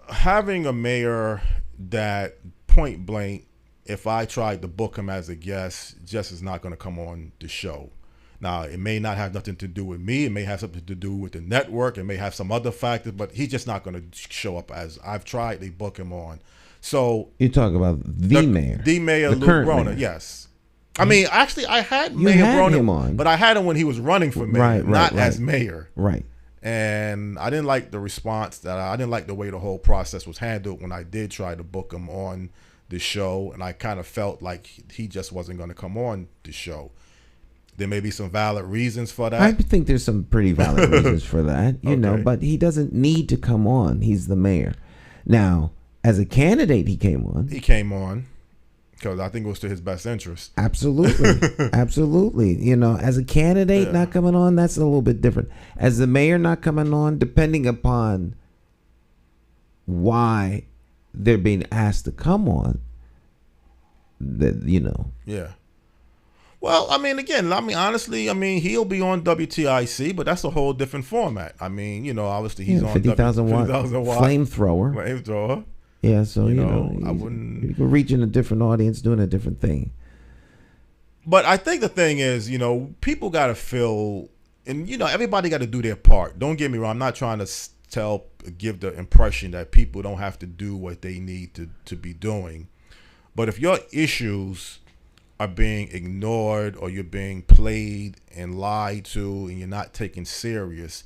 having a mayor that point blank, if I tried to book him as a guest, just is not going to come on the show. Now, it may not have nothing to do with me. It may have something to do with the network. It may have some other factors, but he's just not going to show up as I've tried to book him on. So you talk about the mayor, Lou Broner, yes. I mean, actually, I had Mayor Broner on, but I had him when he was running for mayor, not as mayor. Right. And I didn't like the response I didn't like the way the whole process was handled when I did try to book him on the show, and I kind of felt like he just wasn't going to come on the show. There may be some valid reasons for that. I think there's some pretty valid reasons for that, you know, but he doesn't need to come on. He's the mayor. Now, as a candidate, he came on. He came on because I think it was to his best interest. Absolutely. Absolutely. You know, as a candidate not coming on, that's a little bit different. As the mayor not coming on, depending upon why they're being asked to come on, that, you know. Yeah. Well, I mean, again, honestly, he'll be on WTIC, but that's a whole different format. I mean, you know, obviously he's on 50,000 watt flamethrower. Flamethrower. Yeah, so, you know I wouldn't. You can reach in a different audience doing a different thing. But I think the thing is, you know, people got to feel, and, you know, everybody got to do their part. Don't get me wrong. I'm not trying to give the impression that people don't have to do what they need to be doing. But if your issues are being ignored or you're being played and lied to and you're not taken serious,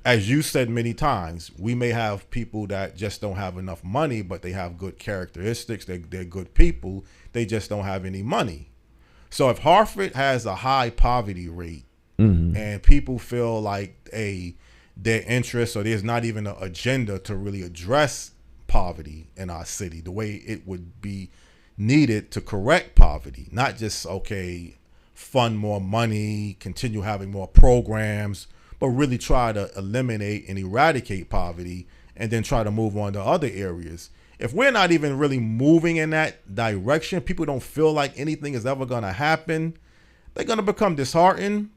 as you said many times, we may have people that just don't have enough money, but they have good characteristics. They're good people. They just don't have any money. So if Hartford has a high poverty rate and people feel like their interests, or there's not even an agenda to really address poverty in our city the way it would be needed to correct poverty, not just fund more money, continue having more programs, but really try to eliminate and eradicate poverty and then try to move on to other areas. If we're not even really moving in that direction, people don't feel like anything is ever going to happen, they're going to become disheartened.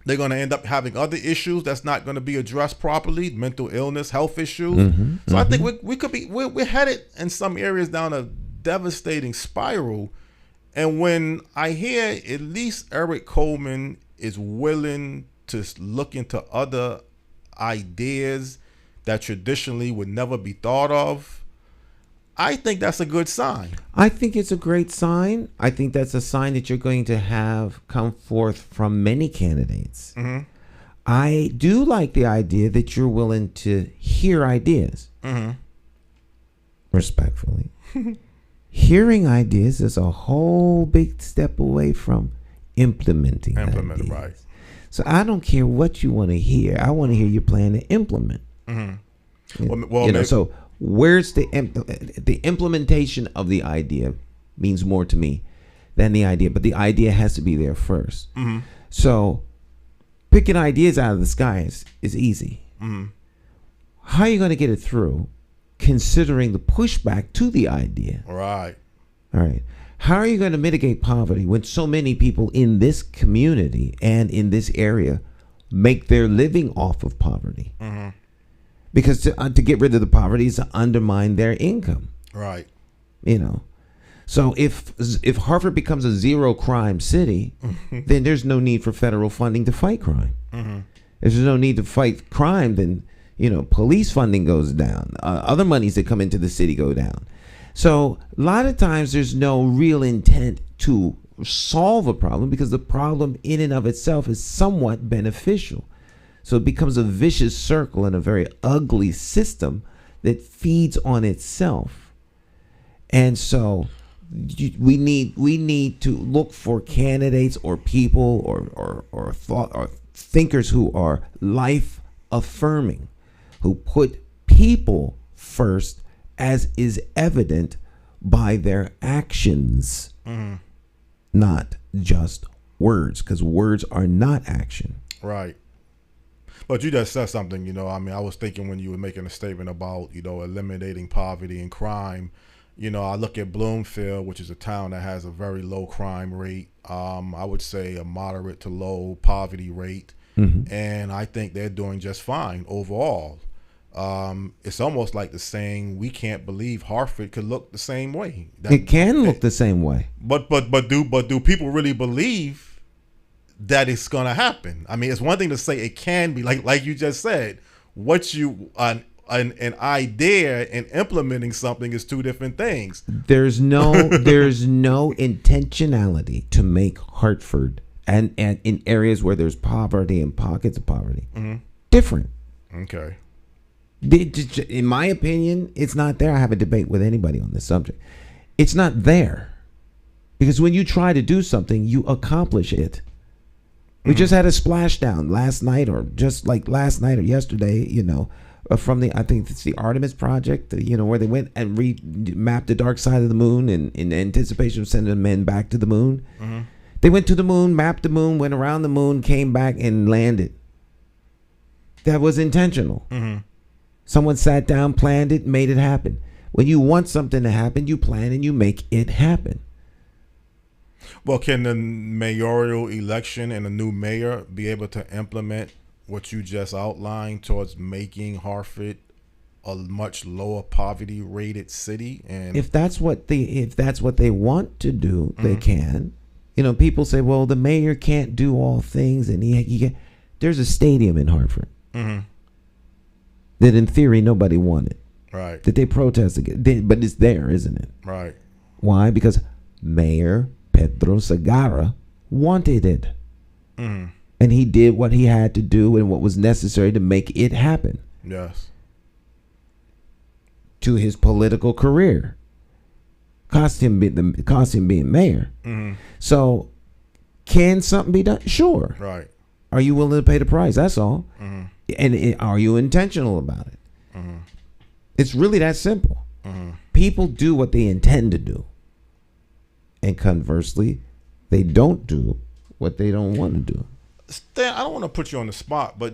They're going to end up having other issues that's not going to be addressed properly, mental illness, health issues. So I think we're headed in some areas down a devastating spiral. And when I hear at least Eric Coleman is willing to look into other ideas that traditionally would never be thought of, I think that's a good sign. I think it's a great sign. I think that's a sign that you're going to have come forth from many candidates. I do like the idea that you're willing to hear ideas. Respectfully. Hearing ideas is a whole big step away from implementing ideas. Right. So I don't care what you want to hear. I want to hear your plan to implement. So where's the implementation of the idea means more to me than the idea, but the idea has to be there first. So picking ideas out of the sky is easy. how are you going to get it through, considering the pushback to the idea? Right. All right. How are you going to mitigate poverty when so many people in this community and in this area make their living off of poverty? Mm-hmm. Because to get rid of the poverty is to undermine their income. Right. You know. So if Hartford becomes a zero crime city, then there's no need for federal funding to fight crime. Mm-hmm. If there's no need to fight crime, then, you know, police funding goes down. Other monies that come into the city go down. So a lot of times there's no real intent to solve a problem because the problem in and of itself is somewhat beneficial. So it becomes a vicious circle and a very ugly system that feeds on itself. And so we need to look for candidates or people or thought or thinkers who are life affirming, who put people first, as is evident by their actions, not just words, because words are not action. Right. But you just said something, you know, I mean, I was thinking when you were making a statement about, you know, eliminating poverty and crime, you know, I look at Bloomfield, which is a town that has a very low crime rate. I would say a moderate to low poverty rate. And I think they're doing just fine overall. It's almost like the saying, we can't believe Hartford could look the same way. It can look the same way. But do people really believe that it's gonna happen? I mean, it's one thing to say it can be, like you just said. What you an idea and implementing something is two different things. There's no intentionality to make Hartford and in areas where there's poverty and pockets of poverty different. Okay. In my opinion, it's not there. I have a debate with anybody on this subject. It's not there because when you try to do something, you accomplish it. We just had a splashdown last night, or just like last night or yesterday, you know, from I think it's the Artemis Project, you know, where they went and mapped the dark side of the moon in anticipation of sending men back to the moon. They went to the moon, mapped the moon, went around the moon, came back and landed. That was intentional. Someone sat down, planned it, made it happen. When you want something to happen, you plan and you make it happen. Well, can the mayoral election and a new mayor be able to implement what you just outlined towards making Hartford a much lower poverty rated city? And if that's what they want to do, they can. You know, people say, well, the mayor can't do all things, and there's a stadium in Hartford that in theory nobody wanted. Right. That they protested against, but it's there, isn't it? Right. Why? Because Mayor Pedro Segarra wanted it. And he did what he had to do and what was necessary to make it happen. Yes. To his political career. Cost him being mayor. So can something be done? Sure. Right. Are you willing to pay the price? That's all. And are you intentional about it? It's really that simple. People do what they intend to do. And conversely, they don't do what they don't want to do. Stan, I don't want to put you on the spot, but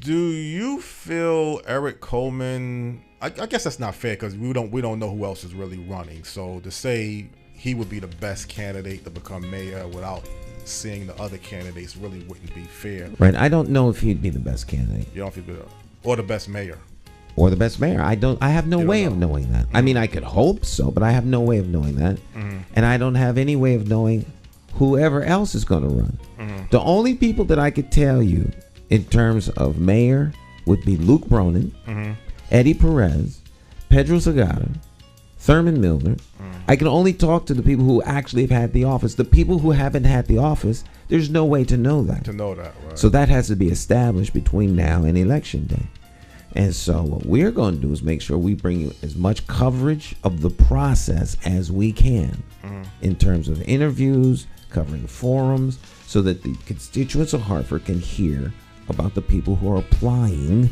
do you feel Eric Coleman? I guess that's not fair because we don't know who else is really running. So to say he would be the best candidate to become mayor without seeing the other candidates really wouldn't be fair. Right. I don't know if he'd be the best candidate. You don't feel good, or the best mayor. Or the best mayor. I have no way of knowing that. I mean, I could hope so, but I have no way of knowing that. And I don't have any way of knowing whoever else is going to run. The only people that I could tell you in terms of mayor would be Luke Bronin, Eddie Perez, Pedro Segarra, Thurman Milner. I can only talk to the people who actually have had the office. The people who haven't had the office, there's no way to know that. Right. So that has to be established between now and election day. And so what we're going to do is make sure we bring you as much coverage of the process as we can in terms of interviews, covering forums, so that the constituents of Hartford can hear about the people who are applying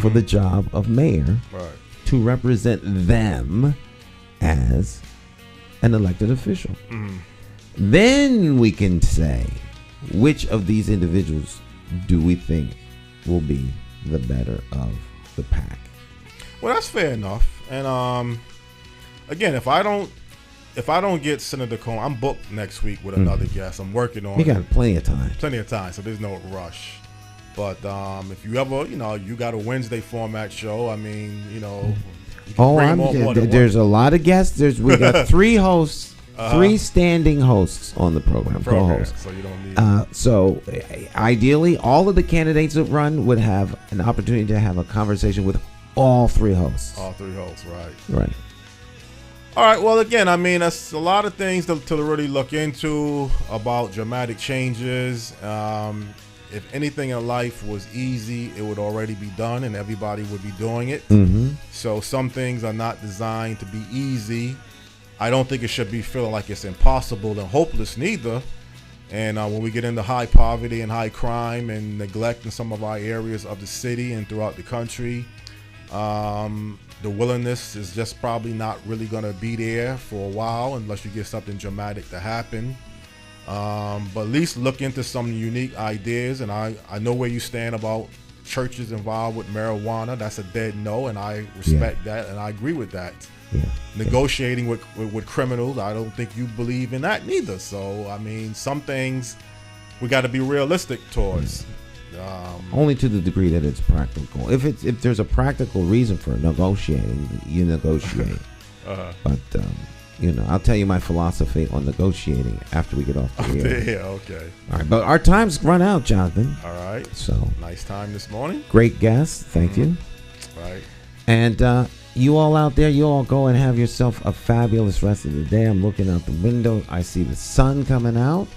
for the job of mayor to represent them as an elected official. Then we can say, which of these individuals do we think will be the better of the pack. Well, that's fair enough. And again, if I don't get Senator Cohen, I'm booked next week with another guest. I'm working on. We got plenty of time. Plenty of time, so there's no rush. But if you ever, you got a Wednesday format show, I mean, you can bring them on more than there's one. a lot of guests. We got 3 hosts, 3 standing hosts on the program, co-hosts. So you don't need. So ideally, all of the candidates that run would have an opportunity to have a conversation with all 3 hosts. All 3 hosts, right? Right. All right. Well, again, I mean, that's a lot of things to really look into about dramatic changes. If anything in life was easy, it would already be done and everybody would be doing it. Mm-hmm. So some things are not designed to be easy. I don't think it should be feeling like it's impossible and hopeless neither. And when we get into high poverty and high crime and neglect in some of our areas of the city and throughout the country, the willingness is just probably not really going to be there for a while unless you get something dramatic to happen. But at least look into some unique ideas. And I know where you stand about churches involved with marijuana. That's a dead no, and I respect that, and I agree with that. Yeah. Negotiating with criminals, I don't think you believe in that neither. So, I mean, some things we got to be realistic towards. Only to the degree that it's practical. If there's a practical reason for negotiating, you negotiate. But I'll tell you my philosophy on negotiating after we get off the air. Yeah, okay. All right, but our time's run out, Jonathan. All right. So nice time this morning. Great guest. Thank you. Right. And you all out there, you all go and have yourself a fabulous rest of the day. I'm looking out the window. I see the sun coming out.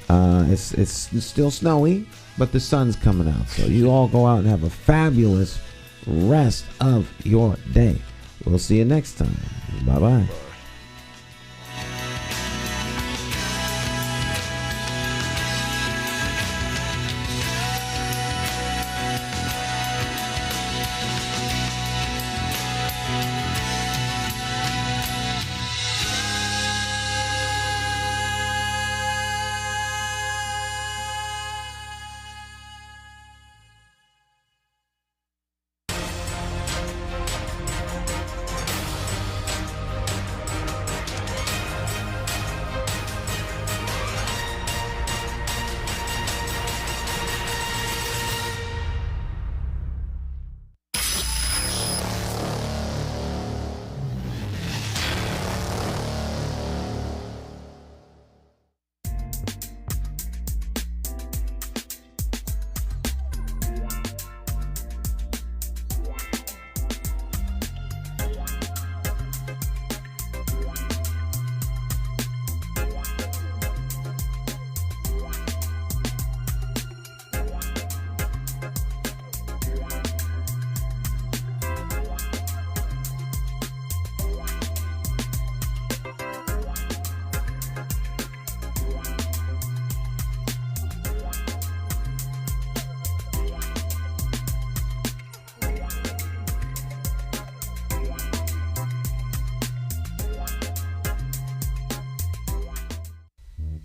It's still snowy, but the sun's coming out. So you all go out and have a fabulous rest of your day. We'll see you next time. Bye-bye.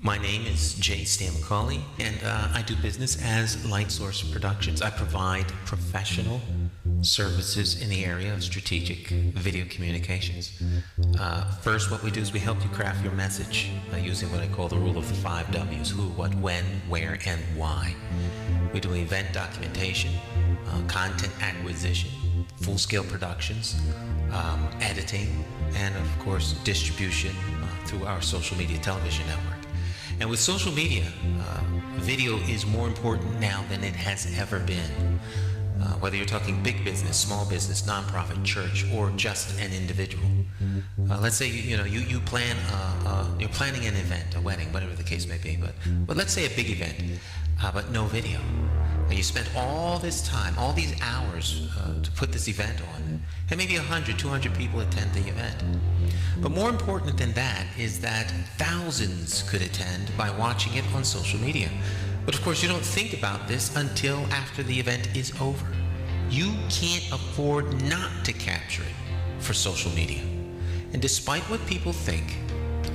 My name is J. Stan McCauley, and I do business as Light Source Productions. I provide professional services in the area of strategic video communications. First, what we do is we help you craft your message using what I call the rule of the 5 W's: who, what, when, where, and why. We do event documentation, content acquisition, full-scale productions, editing, and of course distribution through our social media television network. And with social media, video is more important now than it has ever been. Whether you're talking big business, small business, nonprofit, church, or just an individual. Let's say you plan you're planning an event, a wedding, whatever the case may be. But let's say a big event, but no video. And you spent all this time, all these hours to put this event on, and maybe 100, 200 people attend the event. But more important than that is that thousands could attend by watching it on social media. But of course, you don't think about this until after the event is over. You can't afford not to capture it for social media. And despite what people think,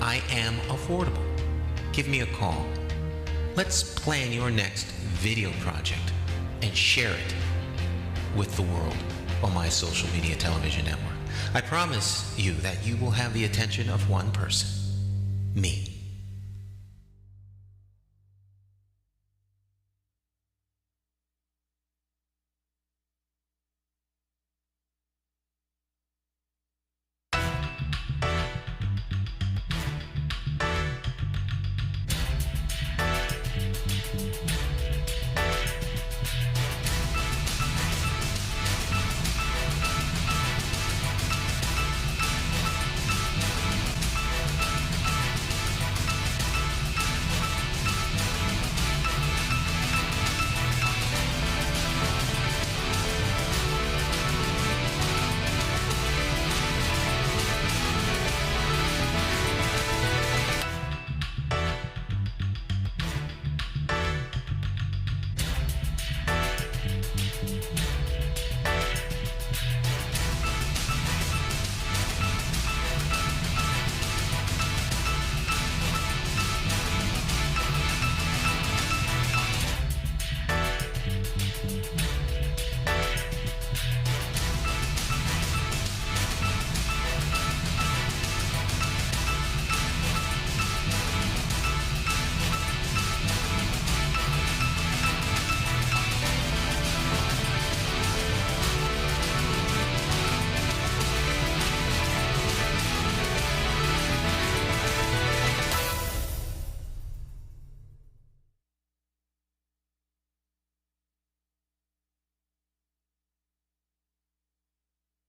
I am affordable. Give me a call. Let's plan your next video project and share it with the world on my social media television network. I promise you that you will have the attention of one person, me.